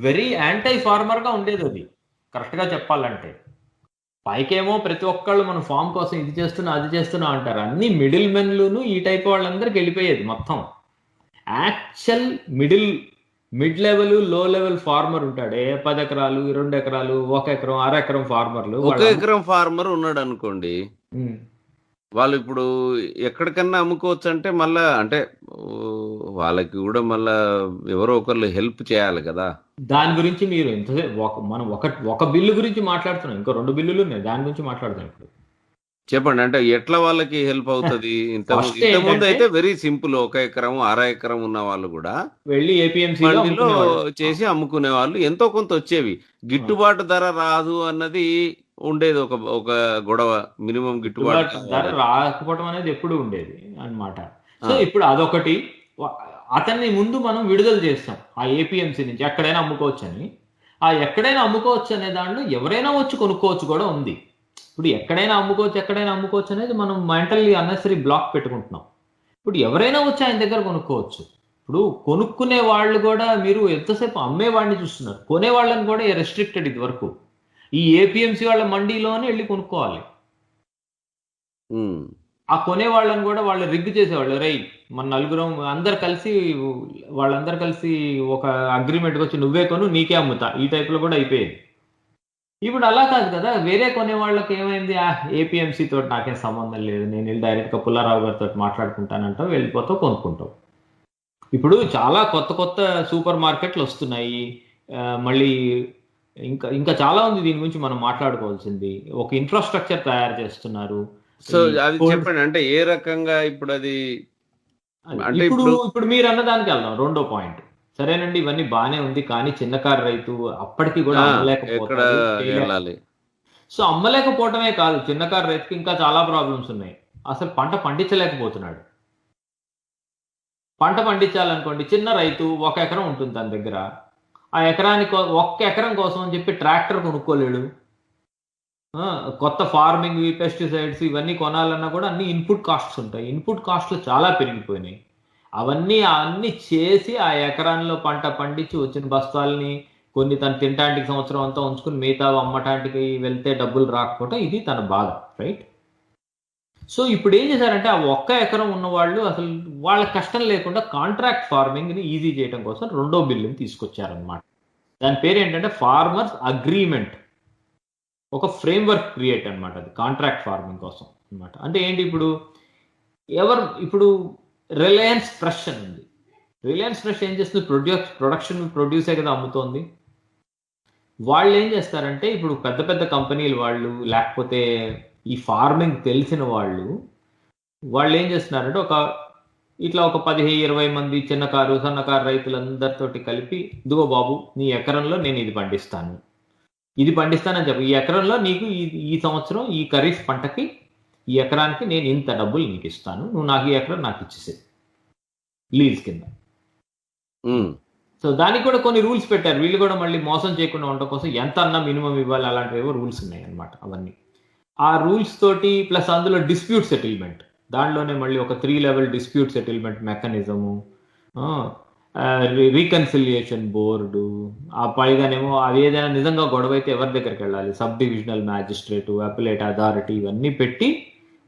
వెరీ యాంటీ ఫార్మర్ గా ఉండేది అది, కరెక్ట్ గా చెప్పాలంటే. పైకేమో ప్రతి ఒక్కళ్ళు మనం ఫామ్ కోసం ఇది చేస్తున్నా అది చేస్తున్నా అంటారు, అన్ని మిడిల్ మెన్లును ఈ టైప్ వాళ్ళందరికి వెళ్ళిపోయేది మొత్తం. యాక్చువల్ మిడ్ లెవెల్ లో లెవెల్ ఫార్మర్ ఉంటాడే, 10 ఎకరాలు 2 ఎకరాలు 1 ఎకరం 1/2 ఎకరం ఫార్మర్లు, 1 ఎకరం ఫార్మర్ ఉన్నాడు అనుకోండి, వాళ్ళు ఇప్పుడు ఎక్కడికన్నా అమ్ముకోవచ్చు అంటే మళ్ళా అంటే వాళ్ళకి కూడా మళ్ళా ఎవరో ఒకళ్ళు హెల్ప్ చేయాలి కదా. దాని గురించి మీరు మనం ఒక బిల్లు గురించి మాట్లాడుతున్నాం, ఇంకో 2 బిల్లులు ఉన్నాయి, దాని గురించి మాట్లాడుతున్నాం ఇప్పుడు. చెప్పండి, అంటే ఎట్లా వాళ్ళకి హెల్ప్ అవుతుంది? ఇంతకుముందు అయితే వెరీ సింపుల్, 1 ఎకరం 1/2 ఎకరం ఉన్న వాళ్ళు కూడా వెళ్ళి ఏపీఎంసీలో చేసి అమ్ముకునే వాళ్ళు, ఎంతో కొంత వచ్చేవి. గిట్టుబాటు ధర రాదు అన్నది ఉండేది ఒక గొడవ, మినిమం గిట్టుబాటు ధర రాకపోవడం అనేది ఎప్పుడు ఉండేది అన్నమాట. సో ఇప్పుడు అదొకటి, అతన్ని ముందు మనం విడుదల చేస్తాం ఆ ఏపీఎంసీ నుంచి, ఎక్కడైనా అమ్ముకోవచ్చు అని. ఆ ఎక్కడైనా అమ్ముకోవచ్చు అనే దాంట్లో ఎవరైనా వచ్చి కొనుక్కోవచ్చు కూడా ఉంది. ఇప్పుడు ఎక్కడైనా అమ్ముకోవచ్చు అనేది మనం మెంటల్లీ అన్నెసరీ బ్లాక్ పెట్టుకుంటున్నాం. ఇప్పుడు ఎవరైనా వచ్చి ఆయన దగ్గర కొనుక్కోవచ్చు. ఇప్పుడు కొనుక్కునే వాళ్ళు కూడా మీరు ఎంతసేపు అమ్మేవాడిని చూస్తున్నారు, కొనే వాళ్ళని కూడా రెస్ట్రిక్టెడ్ ఇది వరకు. ఈ ఏపీఎంసీ వాళ్ళ మండీలోనే వెళ్ళి కొనుక్కోవాలి. ఆ కొనే వాళ్ళని కూడా వాళ్ళు రిగ్ చేసేవాళ్ళు, మన నలుగురం వాళ్ళందరూ కలిసి ఒక అగ్రిమెంట్కి వచ్చి నువ్వే కొను నీకే అమ్ముతా, ఈ టైప్లో కూడా అయిపోయేది. ఇప్పుడు అలా కాదు కదా, వేరే కొనే వాళ్ళకి ఏమైంది, ఏపీఎంసీ తోటి నాకేం సంబంధం లేదు, నేను వెళ్ళి డైరెక్ట్గా పుల్లారావు గారితో మాట్లాడుకుంటానంటావు, వెళ్ళిపోతావు, కొనుక్కుంటావు. ఇప్పుడు చాలా కొత్త సూపర్ మార్కెట్లు వస్తున్నాయి, మళ్ళీ ఇంకా చాలా ఉంది దీని గురించి మనం మాట్లాడుకోవాల్సింది. ఒక ఇన్ఫ్రాస్ట్రక్చర్ తయారు చేస్తున్నారు. సో అది చెప్పండి, అంటే ఏ రకంగా ఇప్పుడు అది, అంటే ఇప్పుడు మీరు అన్నదానికి వెళ్దాం, రెండో పాయింట్. సరేనండి, ఇవన్నీ బానే ఉంది, కానీ చిన్నకారు రైతు అప్పటికి కూడా అమ్మలేకపోతాడు. సో అమ్మలేకపోవటమే కాదు, చిన్నకారు రైతుకి ఇంకా చాలా ప్రాబ్లమ్స్ ఉన్నాయి. అసలు పంట పండించలేకపోతున్నాడు. పంట పండించాలనుకోండి, చిన్న రైతు 1 ఎకరం ఉంటుంది తన దగ్గర, ఆ ఎకరానికి 1 ఎకరం కోసం అని చెప్పి ట్రాక్టర్ కొనుక్కోలేడు. కొత్త ఫార్మింగ్, పెస్టిసైడ్స్ ఇవన్నీ కొనాలన్నా కూడా అన్ని ఇన్పుట్ కాస్ట్స్ ఉంటాయి. ఇన్పుట్ కాస్ట్లు చాలా పెరిగిపోయినాయి. అవన్నీ చేసి ఆ ఎకరాల్లో పంట పండించి వచ్చిన బస్తాలని కొన్ని తను తినటానికి సంవత్సరం అంతా ఉంచుకుని మిగతా అమ్మటానికి వెళ్తే డబ్బులు రాకపోవటం, ఇది తన బాధ, రైట్? సో ఇప్పుడు ఏం చేశారంటే ఆ 1 ఎకరం ఉన్న వాళ్ళు అసలు వాళ్ళ కష్టం లేకుండా కాంట్రాక్ట్ ఫార్మింగ్ని ఈజీ చేయడం కోసం 2వ బిల్లుని తీసుకొచ్చారనమాట. దాని పేరు ఏంటంటే ఫార్మర్స్ అగ్రిమెంట్. ఒక ఫ్రేమ్వర్క్ క్రియేట్ అనమాట, అది కాంట్రాక్ట్ ఫార్మింగ్ కోసం అనమాట. అంటే ఏంటి, ఇప్పుడు రిలయన్స్ ఫ్రెష్ అని ఉంది. రిలయన్స్ ఫ్రెష్ ఏం చేస్తుంది, ప్రొడక్షన్ ప్రొడ్యూసే కదా అమ్ముతోంది. వాళ్ళు ఏం చేస్తారంటే ఇప్పుడు పెద్ద పెద్ద కంపెనీలు వాళ్ళు, లేకపోతే ఈ ఫార్మింగ్ తెలిసిన వాళ్ళు ఏం చేస్తున్నారంటే ఇట్లా ఒక 15-20 మంది చిన్నకారు సన్నకారు రైతులందరితోటి కలిపి, ఇదిగో బాబు నీ ఎకరంలో నేను ఇది పండిస్తానని చెప్పి, ఈ ఎకరంలో నీకు ఈ సంవత్సరం ఈ ఖరీఫ్ పంటకి ఈ ఎకరానికి నేను ఇంత డబ్బులు నీకు ఇస్తాను, నువ్వు నాకు ఈ ఎకరం నాకు ఇచ్చేసే లీజ్ కింద. సో దానికి కూడా కొన్ని రూల్స్ పెట్టారు. వీళ్ళు కూడా మళ్ళీ మోసం చేయకుండా ఉండడం కోసం ఎంత అన్నా మినిమం ఇవ్వాలి, అలాంటివేవో రూల్స్ ఉన్నాయి అన్నమాట. అవన్నీ ఆ రూల్స్ తోటి ప్లస్ అందులో డిస్ప్యూట్ సెటిల్మెంట్, దాంట్లోనే మళ్ళీ ఒక 3 level dispute settlement mechanism, reconciliation board, ఆ పైగానేమో అది ఏదైనా నిజంగా గొడవ అయితే ఎవరి దగ్గరికి వెళ్ళాలి, sub divisional magistrate, appellate authority, ఇవన్నీ పెట్టి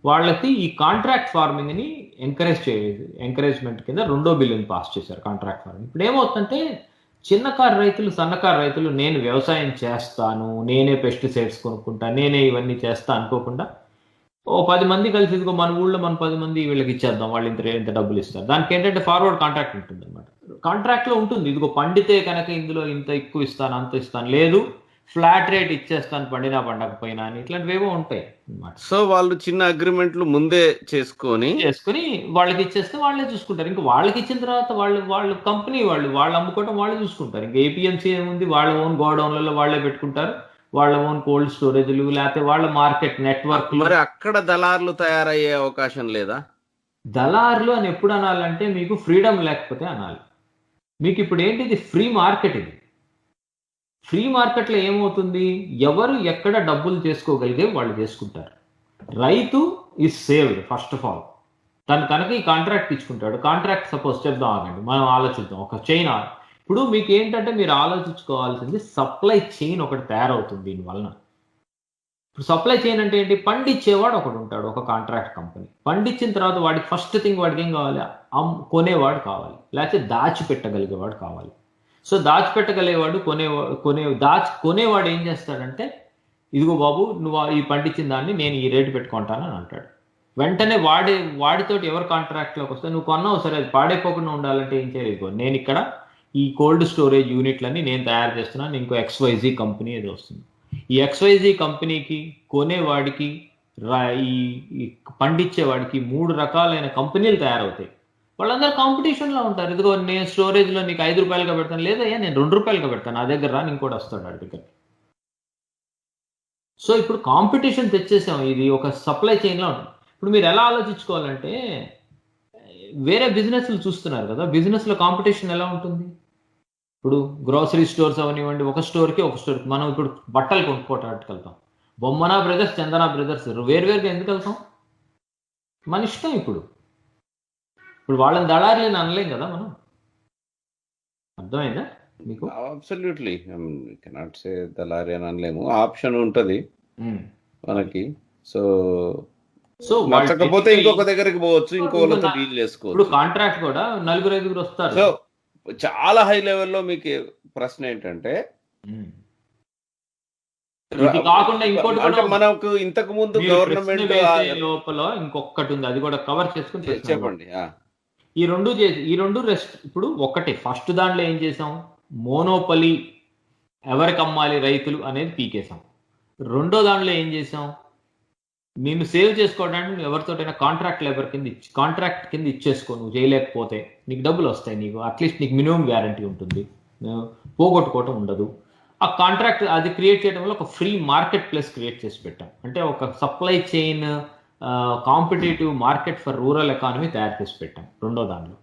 వాళ్ళకి ఈ కాంట్రాక్ట్ ఫార్మింగ్ని ఎంకరేజ్మెంట్ కింద 2వ బిల్లుని పాస్ చేశారు, కాంట్రాక్ట్ ఫార్మింగ్. ఇప్పుడు ఏమవుతుందంటే చిన్నకారు రైతులు సన్నకారు రైతులు నేను వ్యవసాయం చేస్తాను, నేనే పెస్టిసైడ్స్ కొనుక్కుంటా, నేనే ఇవన్నీ చేస్తా అనుకోకుండా 10 మంది కలిసి ఇదిగో మన ఊళ్ళో మన 10 మంది వీళ్ళకి ఇచ్చేద్దాం, వాళ్ళు ఇంత డబ్బులు ఇస్తారు. దానికి ఏంటంటే ఫార్వర్డ్ కాంట్రాక్ట్ ఉంటుంది అనమాట. కాంట్రాక్ట్లో ఉంటుంది, ఇదిగో పండితే కనుక ఇందులో ఇంత ఎక్కువ ఇస్తాను అంత ఇస్తాను, లేదు ఫ్లాట్ రేట్ ఇచ్చేస్తాను పండినా పండకపోయినా అని, ఇట్లాంటివేవో ఉంటాయి అన్నమాట. సో వాళ్ళు చిన్న అగ్రిమెంట్లు ముందే చేసుకొని వాళ్ళకి ఇచ్చేస్తే వాళ్ళే చూసుకుంటారు. ఇంకా వాళ్ళకి ఇచ్చిన తర్వాత వాళ్ళు కంపెనీ వాళ్ళు అమ్ముకోవడం వాళ్ళే చూసుకుంటారు. ఇంకా ఏపీఎంసీ ఏముంది, వాళ్ళ ఓన్ గోడౌన్లలో వాళ్ళే పెట్టుకుంటారు, వాళ్ళ ఓన్ కోల్డ్ స్టోరేజ్లు, లేకపోతే వాళ్ళ మార్కెట్ నెట్వర్క్. మరి అక్కడ దళార్లు తయారయ్యే అవకాశం లేదా? దళార్లు అని ఎప్పుడు అనాలంటే మీకు ఫ్రీడమ్ లేకపోతే అనాలి. మీకు ఇప్పుడు ఏంటి, ఇది ఫ్రీ మార్కెట్. ఇది ఫ్రీ మార్కెట్లో ఏమవుతుంది, ఎవరు ఎక్కడ డబ్బులు చేసుకోగలిగే వాళ్ళు చేసుకుంటారు. రైతు is saved first of all. తను కనుక ఈ కాంట్రాక్ట్ ఇచ్చుకుంటాడు, కాంట్రాక్ట్ సపోజ్ చెప్దాం, ఆగండి మనం ఆలోచిద్దాం. ఒక చైన్, ఇప్పుడు మీకు ఏంటంటే మీరు ఆలోచించుకోవాల్సింది సప్లై చైన్ ఒకటి తయారవుతుంది దీనివలన. ఇప్పుడు సప్లై చైన్ అంటే ఏంటి, పండించేవాడు ఒకడు ఉంటాడు, ఒక కాంట్రాక్ట్ కంపెనీ. పండించిన తర్వాత వాడికి ఫస్ట్ థింగ్ వాడికి ఏం కావాలి, కొనేవాడు కావాలి, లేకపోతే దాచిపెట్టగలిగేవాడు కావాలి. సో దాచిపెట్టగలిగేవాడు కొనేవాడు ఏం చేస్తాడంటే, ఇదిగో బాబు నువ్వు ఈ పండించిన దాన్ని నేను ఈ రేటు పెట్టుకుంటానని అంటాడు. వెంటనే వాడితోటి ఎవరు కాంట్రాక్ట్లోకి వస్తే, నువ్వు కొన్నావు సరే, అది పాడైపోకుండా ఉండాలంటే ఏం చేయాలి, ఇదిగో నేను ఇక్కడ ఈ కోల్డ్ స్టోరేజ్ యూనిట్లన్నీ నేను తయారు చేస్తున్నాను, ఇంకో XYZ కంపెనీ ఏదో వస్తుంది. ఈ XYZ కంపెనీకి, కొనేవాడికి, ఈ పండించేవాడికి 3 రకాలైన కంపెనీలు తయారవుతాయి. వాళ్ళందరూ కాంపిటీషన్లో ఉంటారు. ఇదిగో నేను స్టోరేజ్లో నీకు 5 రూపాయలుగా పెడతాను, లేదయ్యా నేను 2 రూపాయలుగా పెడతాను, నా దగ్గర రాని ఇంకోటి వస్తాడు వాడి దగ్గర. సో ఇప్పుడు కాంపిటీషన్ తెచ్చేసాం, ఇది ఒక సప్లై చైన్లో ఉంటుంది. ఇప్పుడు మీరు ఎలా ఆలోచించుకోవాలంటే, వేరే బిజినెస్లు చూస్తున్నారు కదా, బిజినెస్లో కాంపిటీషన్ ఎలా ఉంటుంది. ఇప్పుడు గ్రోసరీ స్టోర్స్ అవనివ్వండి, ఒక స్టోర్కి మనం ఇప్పుడు బట్టలు కొనుక్కోవటానికి వెళ్తాం, బొమ్మనా బ్రదర్స్, చందనా బ్రదర్స్ వేరువేరుగా ఎందుకు వెళ్తాం, మన ఇష్టం. ఇప్పుడు వాళ్ళని దళారులని అనలేం కదా మనం. అర్థమైందా మీకు? అబ్సల్యూట్లీ కెనాట్ సే దళారి అని అనలేము, ఆప్షన్ ఉంటుంది మనకి. సో నచ్చకపోతే ఇంకొక దగ్గరికి పోవచ్చు, ఇంకొకరితో డీల్ చేసుకోవచ్చు. ఇప్పుడు కాంట్రాక్ట్ కూడా 4-5 వస్తారు. సో చాలా హై లెవెల్లో మీకు ప్రశ్న ఏంటంటే, ఇది కాకుండా ఇంకోటి అంటే మనకు ఇంతకు ముందు గవర్నమెంట్ లోపల ఇంకొకటి ఉంది, అది కూడా కవర్ చేసుకుని చెప్పండి. ఈ రెండు రెస్ట్. ఇప్పుడు ఒకటి ఫస్ట్ దాంట్లో ఏం చేసాం, మోనోపలి ఎవరికి అమ్మాలి రైతులు అనేది పీకేసాం. రెండో దాంట్లో ఏం చేసాం, నిన్ను సేవ్ చేసుకోవడానికి నువ్వు ఎవరితోటైనా కాంట్రాక్ట్ కింద ఇచ్చేసుకో, నువ్వు చేయలేకపోతే నీకు డబ్బులు వస్తాయి, నీకు అట్లీస్ట్ నీకు మినిమం గ్యారంటీ ఉంటుంది, పోగొట్టుకోవటం ఉండదు. ఆ కాంట్రాక్ట్ అది క్రియేట్ చేయడం వల్ల ఒక ఫ్రీ మార్కెట్ ప్లేస్ క్రియేట్ చేసి పెట్టాం. అంటే ఒక supply chain competitive market for rural economy తయారు చేసి పెట్టాం రెండో దాంట్లో.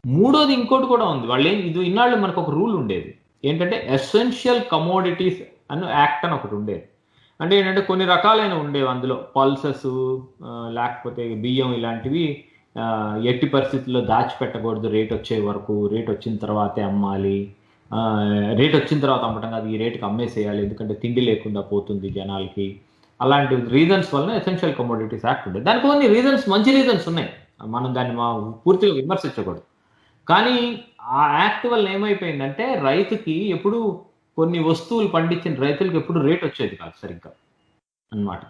మూడోది ఇంకోటి కూడా ఉంది. వాళ్ళు ఇది ఇన్నాళ్ళు మనకు ఒక రూల్ ఉండేది ఏంటంటే ఎసెన్షియల్ కమోడిటీస్ అని యాక్ట్ అని ఒకటి ఉండేది. అంటే ఏంటంటే కొన్ని రకాలైన ఉండేవి అందులో, పల్సెస్ లేకపోతే బియ్యం ఇలాంటివి ఎట్టి పరిస్థితుల్లో దాచిపెట్టకూడదు, రేట్ వచ్చే వరకు, రేట్ వచ్చిన తర్వాతే అమ్మాలి, రేట్ వచ్చిన తర్వాత అమ్మటం కాదు, ఈ రేటుకి అమ్మేసేయాలి ఎందుకంటే తిండి లేకుండా పోతుంది జనాలకి, అలాంటి రీజన్స్ వలన ఎసెన్షియల్ కమోడిటీస్ యాక్ట్ ఉండేది. దానికి కొన్ని రీజన్స్, మంచి రీజన్స్ ఉన్నాయి, మనం దాన్ని పూర్తిగా విమర్శించకూడదు. కానీ ఆ యాక్ట్ వల్ల ఏమైపోయిందంటే రైతుకి ఎప్పుడు కొన్ని వస్తువులు పండించిన రైతులకు ఎప్పుడు రేట్ వచ్చేది కాదు సరిగ్గా అన్నమాట.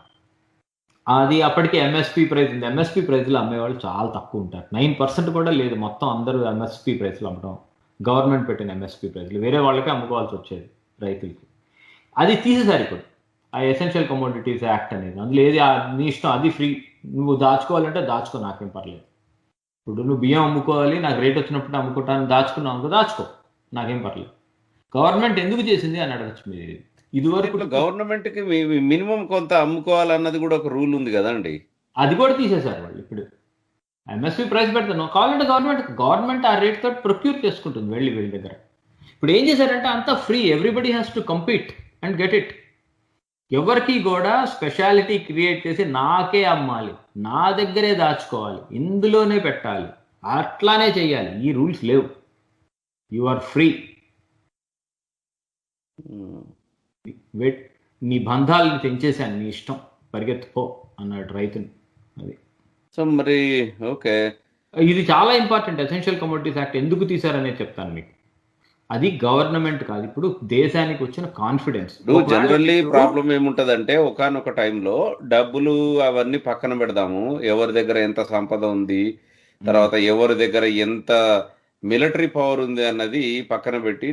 అది అప్పటికి ఎంఎస్పి ప్రైస్ ఉంది. ఎంఎస్పి ప్రైస్లో అమ్మేవాళ్ళు చాలా తక్కువ ఉంటారు. 9% కూడా లేదు మొత్తం అందరూ ఎంఎస్పి ప్రైస్లో అమ్మడం. గవర్నమెంట్ పెట్టిన ఎంఎస్పి ప్రైస్లు వేరే వాళ్ళకే అమ్ముకోవాల్సి వచ్చేది రైతులకి. అది తీసేసారు ఇప్పుడు ఆ ఎసెన్షియల్ కమోడిటీస్ యాక్ట్ అనేది. అందులో ఏది నీ ఇష్టం, అది ఫ్రీ, నువ్వు దాచుకోవాలంటే దాచుకో, నాకేం పర్లేదు. ఇప్పుడు నువ్వు బియ్యం అమ్ముకోవాలి, నాకు రేట్ వచ్చినప్పుడు అమ్ముకుంటాను, దాచుకున్నావు అనుకో, దాచుకో, నాకేం పర్లేదు. గవర్నమెంట్ ఎందుకు చేసింది అని అడగచ్చు మీరు. ఇదివరకు గవర్నమెంట్ కి మినిమం కొంత అమ్ముకోవాలన్నది కూడా ఒక రూల్ ఉంది కదండి. అది కూడా తీసేశారు వాళ్ళు. ఇప్పుడు ఎంఎస్పి ప్రైస్ పెడతాను కావాలంటే గవర్నమెంట్ ఆ రేట్ తోటి ప్రొక్యూర్ చేసుకుంటుంది వెళ్ళి వీళ్ళ దగ్గర. ఇప్పుడు ఏం చేశారంటే అంతా free, everybody has to compete and get it. ఎవరికి కూడా స్పెషాలిటీ క్రియేట్ చేసి నాకే అమ్మాలి, నా దగ్గరే దాచుకోవాలి, ఇందులోనే పెట్టాలి, అట్లానే చేయాలి, ఈ రూల్స్ లేవు. You are free. నీ బంధాలను తెంచేశాను, నీ ఇష్టం, పరిగెత్తుకో అన్నాడు రైతుని. అది సో మరి ఓకే, ఇది చాలా ఇంపార్టెంట్. ఎసెన్షియల్ కమోడిటీస్ యాక్ట్ ఎందుకు తీశారనేది చెప్తాను మీకు. అది గవర్నమెంట్ కాదు, ఇప్పుడు దేశానికి వచ్చిన కాన్ఫిడెన్స్. జనరల్లీ ప్రాబ్లం ఏముంటదంటే ఒకానొక టైంలో డబ్బులు అవన్నీ పక్కన పెడదాము, ఎవరి దగ్గర ఎంత సంపద ఉంది, తర్వాత ఎవరి దగ్గర ఎంత మిలిటరీ పవర్ ఉంది అన్నది పక్కన పెట్టి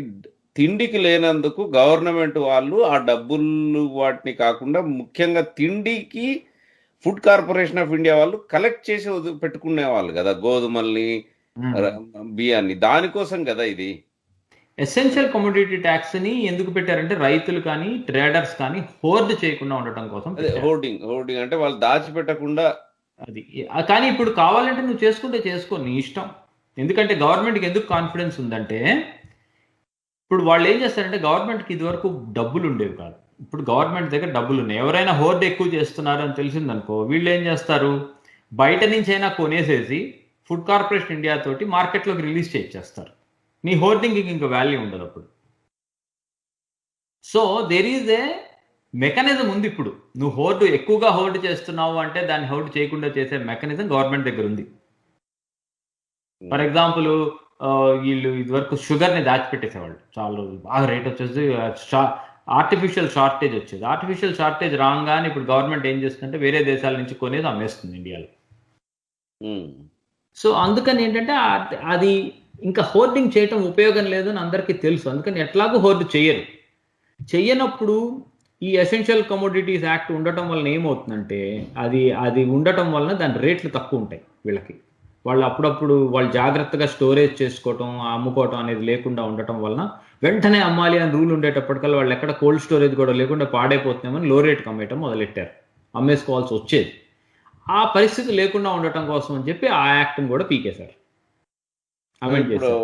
తిండికి లేనందుకు గవర్నమెంట్ వాళ్ళు ఆ డబ్బులు వాటిని కాకుండా ముఖ్యంగా తిండికి ఫుడ్ కార్పొరేషన్ ఆఫ్ ఇండియా వాళ్ళు కలెక్ట్ చేసి పెట్టుకునే వాళ్ళు కదా గోధుమల్ని, బియ్యాన్ని. దానికోసం కదా ఇది. ఎసెన్షియల్ కమోడిటీ ట్యాక్స్ ని ఎందుకు పెట్టారంటే రైతులు కానీ ట్రేడర్స్ కానీ హోర్డ్ చేయకుండా ఉండటం కోసం. హోర్డింగ్ అంటే వాళ్ళు దాచిపెట్టకుండా. అది కానీ ఇప్పుడు కావాలంటే నువ్వు చేసుకుంటే చేసుకో, నీ ఇష్టం. ఎందుకంటే గవర్నమెంట్కి ఎందుకు కాన్ఫిడెన్స్ ఉందంటే ఇప్పుడు వాళ్ళు ఏం చేస్తారంటే గవర్నమెంట్కి ఇదివరకు డబ్బులు ఉండేవి కాదు, ఇప్పుడు గవర్నమెంట్ దగ్గర డబ్బులు ఉన్నాయి. ఎవరైనా హోర్డ్ ఎక్కువ చేస్తున్నారు అని తెలిసిందనుకో వీళ్ళు ఏం చేస్తారు, బయట నుంచి అయినా కొనేసేసి ఫుడ్ కార్పొరేషన్ ఇండియా తోటి మార్కెట్లోకి రిలీజ్ చేయించేస్తారు. నీ హోర్డింగ్కి ఇంకా వాల్యూ ఉండదు అప్పుడు. So there is a mechanism ఉంది. ఇప్పుడు నువ్వు ఎక్కువగా హోర్డ్ చేస్తున్నావు అంటే దాన్ని హోర్డ్ చేయకుండా చేసే మెకానిజం గవర్నమెంట్ దగ్గర ఉంది. ఫర్ ఎగ్జాంపుల్ వీళ్ళు ఇదివరకు షుగర్ని దాచిపెట్టేసేవాళ్ళు చాలా రోజులు, బాగా రేట్ వచ్చేసి ఆర్టిఫిషియల్ షార్టేజ్ వచ్చేది. ఆర్టిఫిషియల్ షార్టేజ్ రాగానే ఇప్పుడు గవర్నమెంట్ ఏం చేస్తుందంటే వేరే దేశాల నుంచి కొనేది అమ్మేస్తుంది ఇండియాలో. సో అందుకని ఏంటంటే అది ఇంకా హోర్డింగ్ చేయటం ఉపయోగం లేదని అందరికీ తెలుసు. అందుకని ఎట్లాగో హోర్డ్ చెయ్యనప్పుడు ఈ ఎసెన్షియల్ కమోడిటీస్ యాక్ట్ ఉండటం వలన ఏమవుతుందంటే అది ఉండటం వలన దాని రేట్లు తక్కువ ఉంటాయి వీళ్ళకి. వాళ్ళు అప్పుడప్పుడు వాళ్ళు జాగ్రత్తగా స్టోరేజ్ చేసుకోవటం, అమ్ముకోవటం అనేది లేకుండా ఉండటం వలన వెంటనే అమ్మాలి అని రూల్ ఉండేటప్పటికల్లా వాళ్ళు ఎక్కడ కోల్డ్ స్టోరేజ్ కూడా లేకుండా పాడైపోతున్నామని లో రేట్కి అమ్మేయటం మొదలెట్టారు, అమ్మేసుకోవాల్సి వచ్చేది. ఆ పరిస్థితి లేకుండా ఉండటం కోసం అని చెప్పి ఆ యాక్ట్ని కూడా పీకేశారు.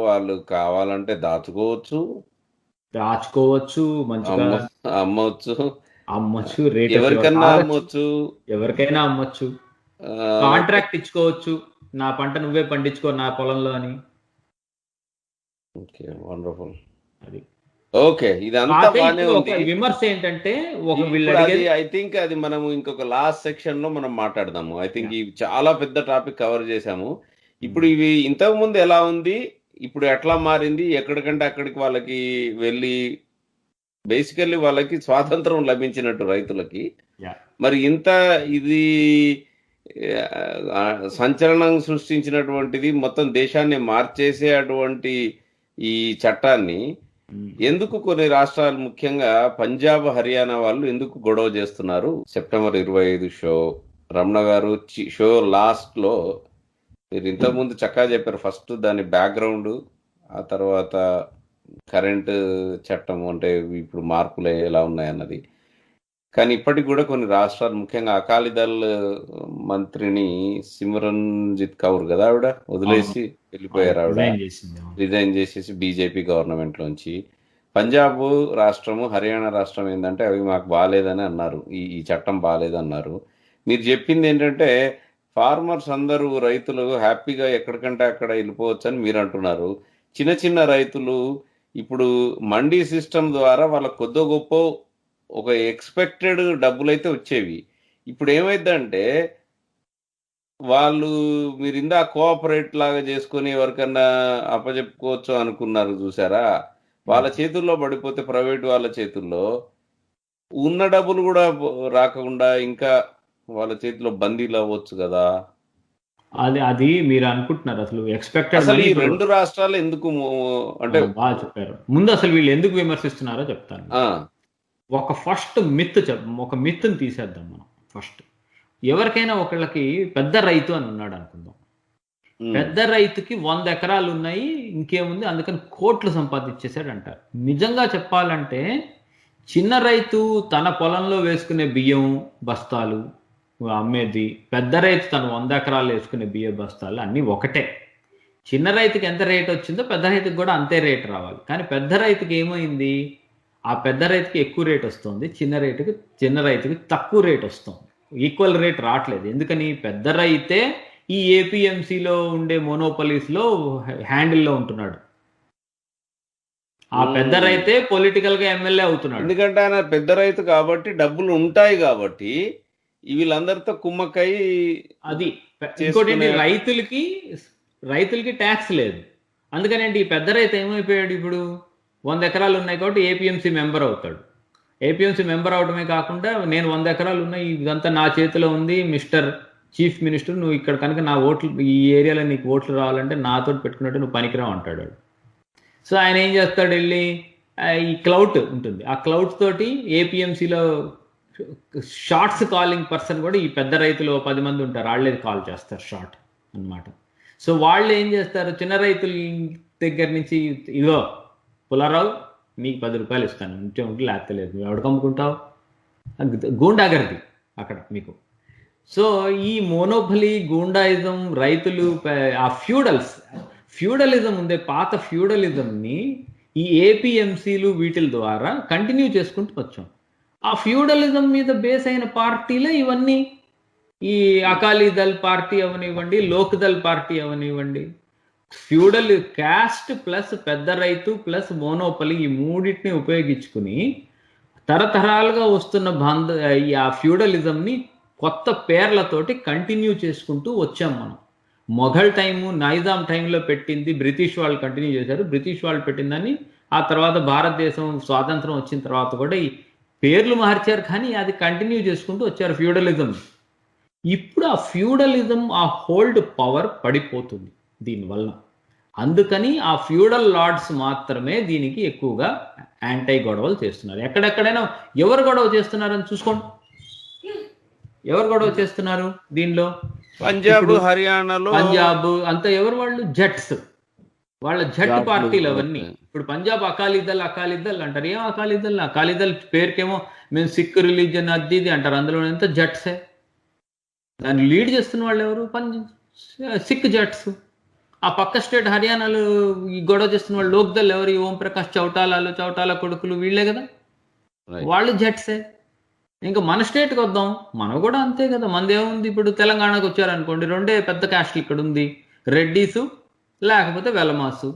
వాళ్ళు కావాలంటే దాచుకోవచ్చు, మంచిగా అమ్మొచ్చు, రేట్ ఎవరికైనా అమ్మొచ్చు, కాంట్రాక్ట్ ఇచ్చుకోవచ్చు, నా పంట నువ్వే పండించుకో నా పొలంలో అని. Okay, wonderful. అది ఓకే, ఇదంతా బాగానే ఉంది. విమర్శ ఏంటంటే ఐ థింక్ అది మనం ఇంకొక లాస్ట్ సెక్షన్ లో మనం మాట్లాడదాము. ఐ థింక్ ఇవి చాలా పెద్ద టాపిక్ కవర్ చేసాము. ఇప్పుడు ఇవి ఇంతకు ముందు ఎలా ఉంది, ఇప్పుడు ఎట్లా మారింది, ఎక్కడికంటే అక్కడికి వాళ్ళకి వెళ్ళి బేసికల్లీ వాళ్ళకి స్వాతంత్రం లభించినట్టు రైతులకి. మరి ఇంత ఇది సంచలనం సృష్టించినటువంటిది, మొత్తం దేశాన్ని మార్చేసే అటువంటి ఈ చట్టాన్ని ఎందుకు కొన్ని రాష్ట్రాలు ముఖ్యంగా పంజాబ్, హర్యానా వాళ్ళు ఎందుకు గొడవ చేస్తున్నారు? సెప్టెంబర్ 25 షో రమణ గారు షో లాస్ట్ లో మీరు ఇంతకుముందు చక్కగా చెప్పారు. ఫస్ట్ దాని బ్యాక్గ్రౌండ్, ఆ తర్వాత కరెంట్ చట్టం అంటే ఇప్పుడు మార్పులు ఎలా ఉన్నాయన్నది. కానీ ఇప్పటికి కూడా కొన్ని రాష్ట్రాలు ముఖ్యంగా అకాలీదళ్ మంత్రిని సిమ్రన్జిత్ కౌర్ కదా ఆవిడ వదిలేసి వెళ్ళిపోయారు. ఆవిడ రిజైన్ చేసేసి బీజేపీ గవర్నమెంట్ లోంచి. పంజాబ్ రాష్ట్రము, హర్యానా రాష్ట్రం ఏంటంటే అవి మాకు బాగాలేదని అన్నారు, ఈ చట్టం బాగాలేదన్నారు. మీరు చెప్పింది ఏంటంటే ఫార్మర్స్ అందరూ, రైతులు హ్యాపీగా ఎక్కడికంటే అక్కడ వెళ్ళిపోవచ్చు అని మీరు అంటున్నారు. చిన్న చిన్న రైతులు ఇప్పుడు మండీ సిస్టమ్ ద్వారా వాళ్ళ కొద్ది గొప్ప ఒక ఎక్స్పెక్టెడ్ డబ్బులు అయితే వచ్చేవి. ఇప్పుడు ఏమైందంటే వాళ్ళు మీరు ఇందా కోఆపరేట్ లాగా చేసుకొని ఎవరికన్నా అప్పచెప్పుకోవచ్చు అనుకున్నారు చూసారా, వాళ్ళ చేతుల్లో పడిపోతే ప్రైవేట్ వాళ్ళ చేతుల్లో ఉన్న డబ్బులు కూడా రాకుండా ఇంకా వాళ్ళ చేతిలో బందీలు అవ్వచ్చు కదా. అది మీరు అనుకుంటున్నారు అసలు ఎక్స్పెక్టెడ్ అసలు మనీ. ఈ రెండు రాష్ట్రాలు ఎందుకు అంటే బాగా చెప్పారు. ముందు అసలు వీళ్ళు ఎందుకు విమర్శిస్తున్నారో చెప్తాను. ఒక ఫస్ట్ ఒక మిత్ని తీసేద్దాం మనం. ఫస్ట్ ఎవరికైనా ఒకళ్ళకి పెద్ద రైతు అని ఉన్నాడు అనుకుందాం. పెద్ద రైతుకి 100 ఎకరాలు ఉన్నాయి, ఇంకేముంది, అందుకని కోట్లు సంపాదించేశాడు అంటారు. నిజంగా చెప్పాలంటే చిన్న రైతు తన పొలంలో వేసుకునే బియ్యం బస్తాలు అమ్మేది, పెద్ద రైతు తను 100 ఎకరాలు వేసుకునే బియ్యం బస్తాలు అన్నీ ఒకటే. చిన్న రైతుకి ఎంత రేట్ వచ్చిందో పెద్ద రైతుకి కూడా అంతే రేట్ రావాలి. కానీ పెద్ద రైతుకి ఏమైంది, ఆ పెద్ద రైతుకి ఎక్కువ రేట్ వస్తుంది, చిన్న రైతుకి తక్కువ రేట్ వస్తుంది, ఈక్వల్ రేట్ రావట్లేదు. ఎందుకని, పెద్ద రైతే ఈ ఏపీఎంసీలో ఉండే మోనోపలీస్లో హ్యాండిల్లో ఉంటున్నాడు. ఆ పెద్ద రైతే పొలిటికల్ గా ఎమ్మెల్యే అవుతున్నాడు. ఎందుకంటే ఆయన పెద్ద రైతు కాబట్టి డబ్బులు ఉంటాయి కాబట్టి వీళ్ళందరితో కుమ్మక్కై. అది ఇంకోటి ఏంటి, రైతులకి ట్యాక్స్ లేదు. అందుకని ఏంటి, ఈ పెద్ద రైతు ఏమైపోయాడు, ఇప్పుడు 100 ఎకరాలు ఉన్నాయి కాబట్టి ఏపీఎంసీ మెంబర్ అవుతాడు. ఏపీఎంసీ మెంబర్ అవడమే కాకుండా నేను 100 ఎకరాలు ఉన్నాయి, ఇదంతా నా చేతిలో ఉంది, మిస్టర్ చీఫ్ మినిస్టర్, నువ్వు ఇక్కడ కనుక నా ఓట్లు, ఈ ఏరియాలో నీకు ఓట్లు రావాలంటే నాతో పెట్టుకున్నట్టు నువ్వు పనికిరావు అంటాడు. సో ఆయన ఏం చేస్తాడు, వెళ్ళి ఈ క్లౌట్ ఉంటుంది, ఆ క్లౌట్ తోటి ఏపీఎంసీలో షార్ట్స్ కాలింగ్ పర్సన్ కూడా ఈ పెద్ద రైతులు 10 మంది ఉంటారు, వాళ్ళే కాల్ చేస్తారు షార్ట్ అన్నమాట. సో వాళ్ళు ఏం చేస్తారు, చిన్న రైతుల దగ్గర నుంచి, ఇదో పుల్లారావు నీకు 10 రూపాయలు ఇస్తాను, ఉంటే ఉంటే లేకపోతే లేదు, నువ్వు ఎవడికి అమ్ముకుంటావు, గూండాగర్ది అక్కడ మీకు. సో ఈ మోనోపలీ, గూండాయిజం, రైతులు, ఆ ఫ్యూడలిజం ఉందే, పాత ఫ్యూడలిజంని ఈ ఏపీఎంసీలు వీటిల ద్వారా కంటిన్యూ చేసుకుంటూ వచ్చాం. ఆ ఫ్యూడలిజం మీద బేస్ అయిన పార్టీలే ఇవన్నీ, ఈ అకాలీదళ్ పార్టీ అవనివ్వండి, లోక్దళ్ పార్టీ అవనివ్వండి. ఫ్యూడల్ క్యాస్ట్ ప్లస్ పెద్ద రైతు ప్లస్ మోనోపలి, ఈ మూడింటిని ఉపయోగించుకుని తరతరాలుగా వస్తున్న ఆ ఫ్యూడలిజంని కొత్త పేర్లతోటి కంటిన్యూ చేసుకుంటూ వచ్చాం మనం. మొఘల్ టైము, నైజాం టైంలో పెట్టింది బ్రిటిష్ వాళ్ళు కంటిన్యూ చేశారు. బ్రిటిష్ వాళ్ళు పెట్టిందని ఆ తర్వాత భారతదేశం స్వాతంత్రం వచ్చిన తర్వాత కూడా ఈ పేర్లు మార్చారు, కానీ అది కంటిన్యూ చేసుకుంటూ వచ్చారు ఫ్యూడలిజం. ఇప్పుడు ఆ ఫ్యూడలిజం, ఆ హోల్డ్ పవర్ పడిపోతుంది దీనివల్ల. అందుకని ఆ ఫ్యూడల్ లార్డ్స్ మాత్రమే దీనికి ఎక్కువగా యాంటై గొడవలు చేస్తున్నారు. ఎక్కడెక్కడైనా ఎవరు గొడవ చేస్తున్నారని చూసుకోండి, ఎవరు గొడవ చేస్తున్నారు దీనిలో, పంజాబ్, హర్యానాలో, పంజాబ్ అంతా ఎవరు, వాళ్ళు జట్స్, వాళ్ళ జట్ పార్టీలు అవన్నీ. ఇప్పుడు పంజాబ్ అకాలీదళ్ అంటారు. ఏం అకాలీదళ్ పేరుకేమో మేము సిక్ రిలీజియన్ అది ఇది అంటారు, అందులో ఎంత జట్సే. దాన్ని లీడ్ చేస్తున్న వాళ్ళు ఎవరు, సిక్ జట్స్. ఆ పక్క స్టేట్ హర్యానాలో ఈ గొడవ చేస్తున్న వాళ్ళు లోక్దళ్ ఎవరు, ఓం ప్రకాష్ చౌటాల కొడుకులు వీళ్ళే కదా, వాళ్ళు జట్సే. ఇంకా మన స్టేట్కి వద్దాం, మనం కూడా అంతే కదా. మనదేముంది, ఇప్పుడు తెలంగాణకు వచ్చారనుకోండి, రెండే పెద్ద క్యాస్ట్లు ఇక్కడ ఉంది, రెడ్డీసు లేకపోతే వెలమాసు.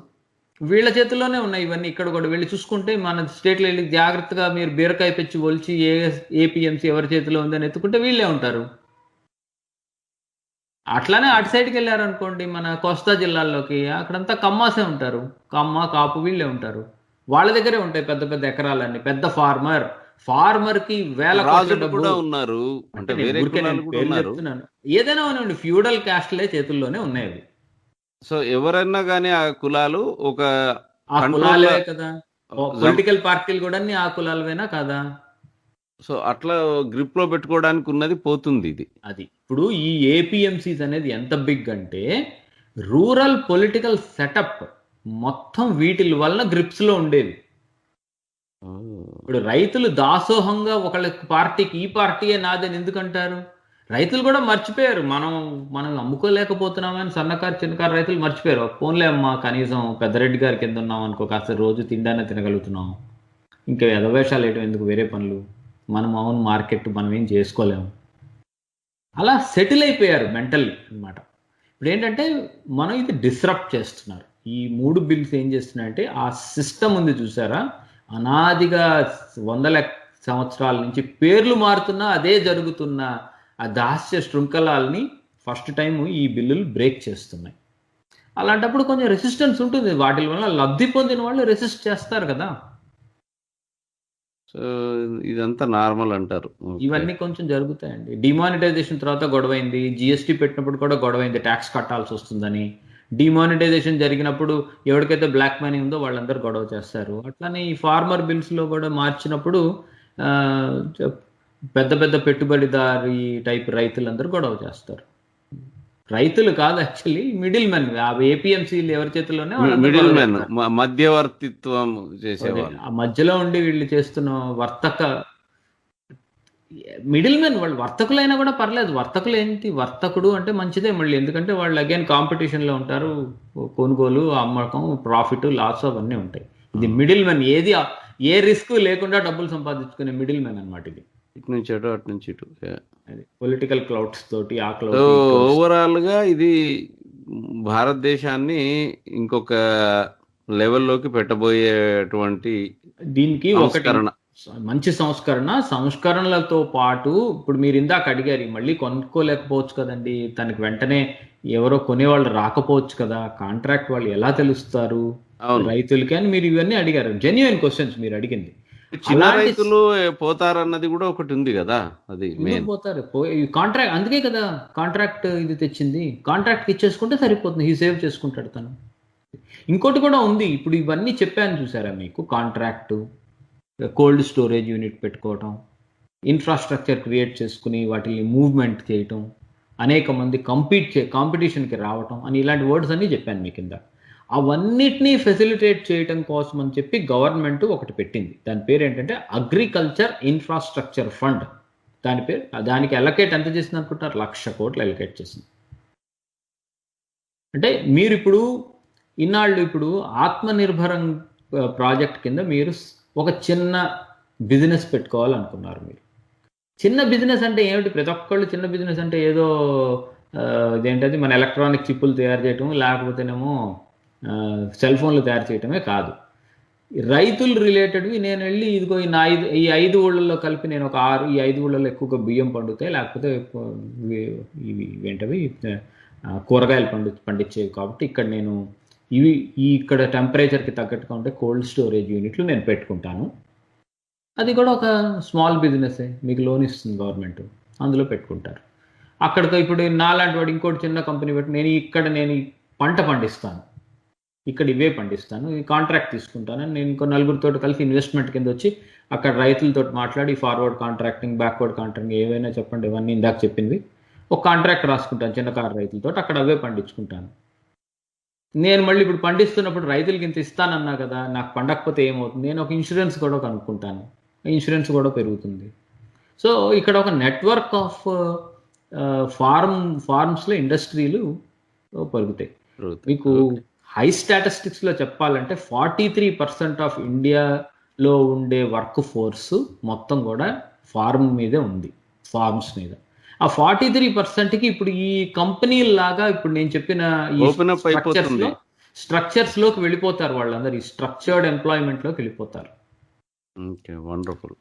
వీళ్ళ చేతుల్లోనే ఉన్నాయి ఇవన్నీ. ఇక్కడ కూడా వెళ్ళి చూసుకుంటే మన స్టేట్లో వెళ్ళి జాగ్రత్తగా మీరు బీరకాయ పెంచి ఒలిచి ఏపీఎంసీ ఎవరి చేతిలో ఉందని ఎత్తుకుంటే వీళ్ళే ఉంటారు. అట్లానే అటు సైడ్కి వెళ్ళారనుకోండి, మన కోస్తా జిల్లాల్లోకి, అక్కడంతా కమ్మాసే ఉంటారు, కమ్మ కాపు వీళ్ళే ఉంటారు. వాళ్ళ దగ్గరే ఉంటాయి పెద్ద పెద్ద ఎకరాలన్నీ. పెద్ద ఫార్మర్ కి వేల కోట్ల డబ్బు ఉన్నారు. చెప్తున్నాను, ఏదైనా ఉనండి, ఫ్యూడల్ క్యాస్ట్లే చేతుల్లోనే ఉన్నాయి అవి. సో ఎవరైనా కానీ ఆ కులాలు ఒక కులాలే కదా, పొలిటికల్ పార్టీలు కూడా ఆ కులాలవేనా కదా. సో అట్లా గ్రిప్ లో పెట్టుకోవడానికి ఉన్నది పోతుంది ఇది. అది ఇప్పుడు ఈ ఏపీఎంసీస్ అనేది ఎంత బిగ్ అంటే, రూరల్ పొలిటికల్ సెటప్ మొత్తం వీటి వల్ల గ్రిప్స్ లో ఉండేది. ఇప్పుడు రైతులు దాసోహంగా ఒకళ్ళ పార్టీకి, ఈ పార్టీయే నాదని ఎందుకంటారు, రైతులు కూడా మర్చిపోయారు. మనం అమ్ముకోలేకపోతున్నామని సన్నకారు చిన్నకారు రైతులు మర్చిపోయారు. ఫోన్లే అమ్మా, కనీసం పెద్దరెడ్డి గారి కింద ఉన్నాం అనుకో, కాస్త రోజు తిండానే తినగలుగుతున్నాం, ఇంకా ఎదవేషాలు వేయటం ఎందుకు, వేరే పనులు, మనం అవును మార్కెట్ మనం ఏం చేసుకోలేము, అలా సెటిల్ అయిపోయారు మెంటల్లీ అనమాట. ఇప్పుడు ఏంటంటే మనం ఇది డిస్రప్ట్ చేస్తున్నారు. ఈ 3 బిల్స్ ఏం చేస్తున్నాయంటే, ఆ సిస్టమ్ ఉంది చూసారా, అనాదిగా వందల సంవత్సరాల నుంచి పేర్లు మారుతున్నా అదే జరుగుతున్న ఆ దాస్య శృంఖలాల్ని ఫస్ట్ టైం ఈ బిల్లులు బ్రేక్ చేస్తున్నాయి. అలాంటప్పుడు కొంచెం రెసిస్టెన్స్ ఉంటుంది, వాటి వల్ల లబ్ధి పొందిన వాళ్ళు రెసిస్ట్ చేస్తారు కదా. సో ఇదంతా నార్మల్ అంటారు. ఇవన్నీ కొంచెం జరుగుతాయండి. డిమానిటైజేషన్ తర్వాత గొడవైంది, జిఎస్టీ పెట్టినప్పుడు కూడా గొడవైంది, ట్యాక్స్ కట్టాల్సి వస్తుందని. డిమానిటైజేషన్ జరిగినప్పుడు ఎవరికైతే బ్లాక్ మనీ ఉందో వాళ్ళందరూ గొడవ చేస్తారు. అట్లానే ఈ ఫార్మర్ బిల్స్ లో కూడా మార్చినప్పుడు ఆ, పెద్ద పెద్ద పెట్టుబడిదారి టైప్ రైతులందరూ గొడవ చేస్తారు. రైతులు కాదు, యాక్చువల్లీ మిడిల్ మెన్, ఏపీఎంసీలు ఎవరి చేతిలోనే మిడిల్ మ్యాన్, మధ్యవర్తిత్వం చేసేవాళ్ళు, ఆ మధ్యలో ఉండి వీళ్ళు చేస్తున్న వర్తక మిడిల్ మెన్. వాళ్ళు వర్తకులైనా కూడా పర్లేదు. వర్తకులు ఏంటి, వర్తకుడు అంటే మంచిదే మళ్ళీ, ఎందుకంటే వాళ్ళు అగైన్ కాంపిటీషన్ లో ఉంటారు, కొనుగోలు అమ్మకం ప్రాఫిట్ లాస్ అవన్నీ ఉంటాయి. ఇది మిడిల్ మెన్, ఏది ఏ రిస్క్ లేకుండా డబ్బులు సంపాదించుకునే మిడిల్ మెన్ అన్నమాట ఇది. ఇటు నుంచి అటు అటు నుంచి ఇటు. పొలిటికల్ క్లౌడ్స్ తోటి ఆ సో క్లౌడ్ ఓవరాల్ గా ఇది భారతదేశాన్ని ఇంకొక లెవెల్లోకి పెట్టబోయేటువంటి దీనికి ఒకటి సంస్కరణ. మంచి సంస్కరణలతో పాటు ఇప్పుడు మీరు ఇందాక అడిగారు, మళ్ళీ కొనుక్కోలేకపోవచ్చు కదండి, తనకి వెంటనే ఎవరో కొనేవాళ్ళు రాకపోవచ్చు కదా, కాంట్రాక్ట్ వాళ్ళు ఎలా తెలుస్తారు రైతులకి అని మీరు ఇవన్నీ అడిగారు. జెన్యున్ క్వశ్చన్స్ మీరు అడిగింది. చిన్న రైతులు పోతారన్నది కూడా ఒకటి ఉంది కదా, అది పోతారు కాంట్రాక్ట్, అందుకే కదా కాంట్రాక్ట్ ఇది తెచ్చింది. కాంట్రాక్ట్ ఇచ్చేసుకుంటే సరిపోతుంది, ఈ సేవ్ చేసుకుంటాడు తను. ఇంకోటి కూడా ఉంది, ఇప్పుడు ఇవన్నీ చెప్పాను చూసారా మీకు, కాంట్రాక్టు, కోల్డ్ స్టోరేజ్ యూనిట్ పెట్టుకోవటం, ఇన్ఫ్రాస్ట్రక్చర్ క్రియేట్ చేసుకుని వాటిని మూవ్మెంట్ చేయటం, అనేక మంది కాంపిటీషన్కి రావటం అని ఇలాంటి వర్డ్స్ అన్నీ చెప్పాను మీ కింద. అవన్నిటినీ ఫెసిలిటేట్ చేయటం కోసం అని చెప్పి గవర్నమెంట్ ఒకటి పెట్టింది. దాని పేరు ఏంటంటే అగ్రికల్చర్ ఇన్ఫ్రాస్ట్రక్చర్ ఫండ్. దాని పేరు, దానికి అలొకేట్ ఎంత చేసింది అనుకుంటారు, 1,00,000 కోట్లు అలొకేట్ చేసింది. అంటే మీరు ఇప్పుడు ఇన్నాళ్ళు ఇప్పుడు ఆత్మనిర్భరం ప్రాజెక్ట్ కింద మీరు ఒక చిన్న బిజినెస్ పెట్టుకోవాలనుకున్నారు. మీరు చిన్న బిజినెస్ అంటే ఏమిటి, ప్రతి ఒక్కళ్ళు చిన్న బిజినెస్ అంటే ఏదో ఇదేంటది మన ఎలక్ట్రానిక్ చిప్పులు తయారు చేయటం, లేకపోతేనేమో సెల్ ఫోన్లు తయారు చేయటమే కాదు. రైతులు రిలేటెడ్వి నేను వెళ్ళి ఇదిగో ఈ 5 ఊళ్ళల్లో కలిపి నేను ఒక 6, ఈ 5 ఊళ్ళల్లో ఎక్కువగా బియ్యం పండుతాయి, లేకపోతే ఇవి ఏంటవి కూరగాయలు పండించేవి, కాబట్టి ఇక్కడ నేను ఇక్కడ టెంపరేచర్కి తగ్గట్టుగా ఉంటే కోల్డ్ స్టోరేజ్ యూనిట్లు నేను పెట్టుకుంటాను. అది కూడా ఒక స్మాల్ బిజినెసే, మీకు లోన్ ఇస్తుంది గవర్నమెంట్, అందులో పెట్టుకుంటారు. అక్కడికి ఇప్పుడు నాలాంటి వాడు ఇంకోటి చిన్న కంపెనీ పెట్టి నేను ఈ పంట పండిస్తాను, ఇక్కడ ఇవే పండిస్తాను, ఈ కాంట్రాక్ట్ తీసుకుంటాను, నేను ఇంకో 4 కలిసి ఇన్వెస్ట్మెంట్ కింద వచ్చి అక్కడ రైతులతో మాట్లాడి ఫార్వర్డ్ కాంట్రాక్టింగ్, బ్యాక్వర్డ్ కాంట్రాక్టింగ్ ఏవైనా చెప్పండి, ఇవన్నీ ఇందాక చెప్పింది, ఒక కాంట్రాక్ట్ రాసుకుంటాను చిన్నకారు రైతులతో, అక్కడ అవే పండించుకుంటాను. నేను మళ్ళీ ఇప్పుడు పండిస్తున్నప్పుడు రైతులకి ఇంత ఇస్తానన్నా కదా, నాకు పండకపోతే ఏమవుతుంది, నేను ఒక ఇన్సూరెన్స్ కూడా కనుక్కుంటాను, ఇన్సూరెన్స్ కూడా పెరుగుతుంది. సో ఇక్కడ ఒక నెట్వర్క్ ఆఫ్ ఫార్మ్స్లో ఇండస్ట్రీలు పెరుగుతాయి. మీకు హై స్టాటిస్టిక్స్లో చెప్పాలంటే 43% ఆఫ్ ఇండియాలో ఉండే వర్క్ ఫోర్స్ మొత్తం కూడా ఫార్మ్ మీదే ఉంది, ఫార్మ్స్ మీద. ఆ 43%కి ఇప్పుడు ఈ కంపెనీ లాగా ఇప్పుడు నేను చెప్పిన ఈ స్ట్రక్చర్స్ లోకి వెళ్ళిపోతారు వాళ్ళందరూ, ఈ స్ట్రక్చర్డ్ ఎంప్లాయ్మెంట్ లోకి వెళ్ళిపోతారు. వండర్ఫుల్.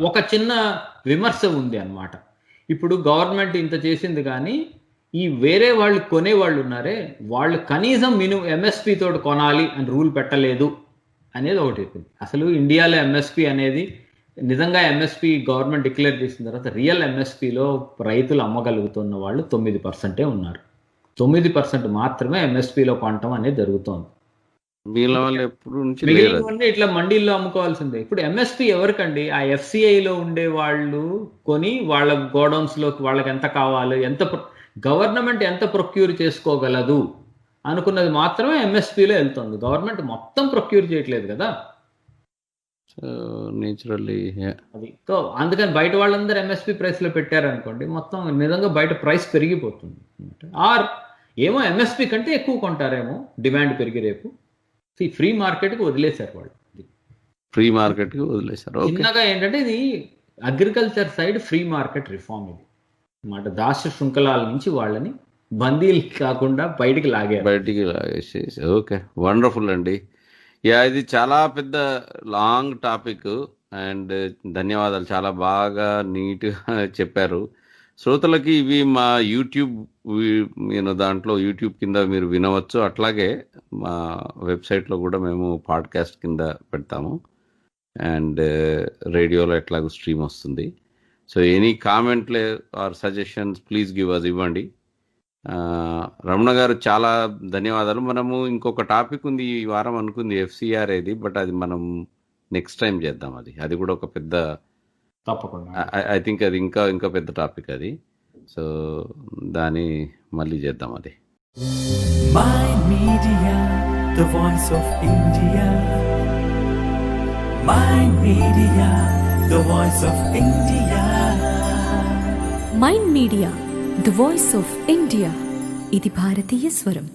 ఒక చిన్న విమర్శ ఉంది అన్నమాట. ఇప్పుడు గవర్నమెంట్ ఇంత చేసింది కానీ ఈ వేరే వాళ్ళు కొనేవాళ్ళు ఉన్నారే, వాళ్ళు కనీసం ఎంఎస్పి తోటి కొనాలి అని రూల్ పెట్టలేదు అనేది ఒకటి చెప్పింది. అసలు ఇండియాలో ఎంఎస్పి అనేది నిజంగా ఎంఎస్పి గవర్నమెంట్ డిక్లేర్ చేసిన తర్వాత రియల్ ఎంఎస్పిలో రైతులు అమ్మగలుగుతున్న వాళ్ళు 9% ఉన్నారు. 9% మాత్రమే ఎంఎస్పిలో కొనటం అనేది జరుగుతోంది. మిగిలిన ఇట్లా మండీల్లో అమ్ముకోవాల్సిందే. ఇప్పుడు ఎంఎస్పి ఎవరికండి, ఆ ఎఫ్సిఐలో ఉండే వాళ్ళు కొని వాళ్ళ గోడౌన్స్ లోకి వాళ్ళకి ఎంత కావాలి, గవర్నమెంట్ ఎంత ప్రొక్యూర్ చేసుకోగలదు అనుకున్నది మాత్రమే ఎంఎస్పిలో వెళ్తుంది. గవర్నమెంట్ మొత్తం ప్రొక్యూర్ చేయట్లేదు కదా. నేచురల్లీ అది సో అందుకని బయట వాళ్ళందరూ ఎంఎస్పి ప్రైస్ లో పెట్టారనుకోండి, మొత్తం నిజంగా బయట ప్రైస్ పెరిగిపోతుంది. ఆర్ ఏమో ఎంఎస్పి కంటే ఎక్కువ కొంటారేమో, డిమాండ్ పెరిగి రేపు ఫ్రీ మార్కెట్ కి వదిలేశారు వాళ్ళు. ఫ్రీ మార్కెట్ కి వదిలేశారు. చిన్నగా ఏంటంటే ఇది agriculture side free market reform ఇది అన్నమాట. దాస్య శృంఖలాల నుంచి వాళ్ళని బందీలు కాకుండా బయటికి లాగేసి. ఓకే, వండర్ఫుల్ అండి. యా ఇది చాలా పెద్ద లాంగ్ టాపిక్ అండ్ ధన్యవాదాలు, చాలా బాగా నీట్గా చెప్పారు. శ్రోతలకి ఇవి మా యూట్యూబ్ దాంట్లో యూట్యూబ్ కింద మీరు వినవచ్చు, అట్లాగే మా వెబ్సైట్లో కూడా మేము పాడ్కాస్ట్ కింద పెడతాము అండ్ రేడియోలో ఎట్లాగో స్ట్రీమ్ వస్తుంది. సో ఎనీ కామెంట్లే or suggestions please give us ఇవ్వండి. రమణ గారు చాలా ధన్యవాదాలు. మనము ఇంకొక టాపిక్ ఉంది ఈ వారం అనుకుంది ఎఫ్సిఆర్ ఏది, బట్ అది మనం నెక్స్ట్ టైం చేద్దాం. అది కూడా ఒక పెద్ద, తప్పకుండా ఐ థింక్ అది ఇంకా ఇంకా పెద్ద టాపిక్ అది. సో దాన్ని మళ్ళీ చేద్దాం అది. Mind Media, the voice of India. Mind Media, the voice of India. Mind media the voice of India. ఇది భారతీయ స్వరం.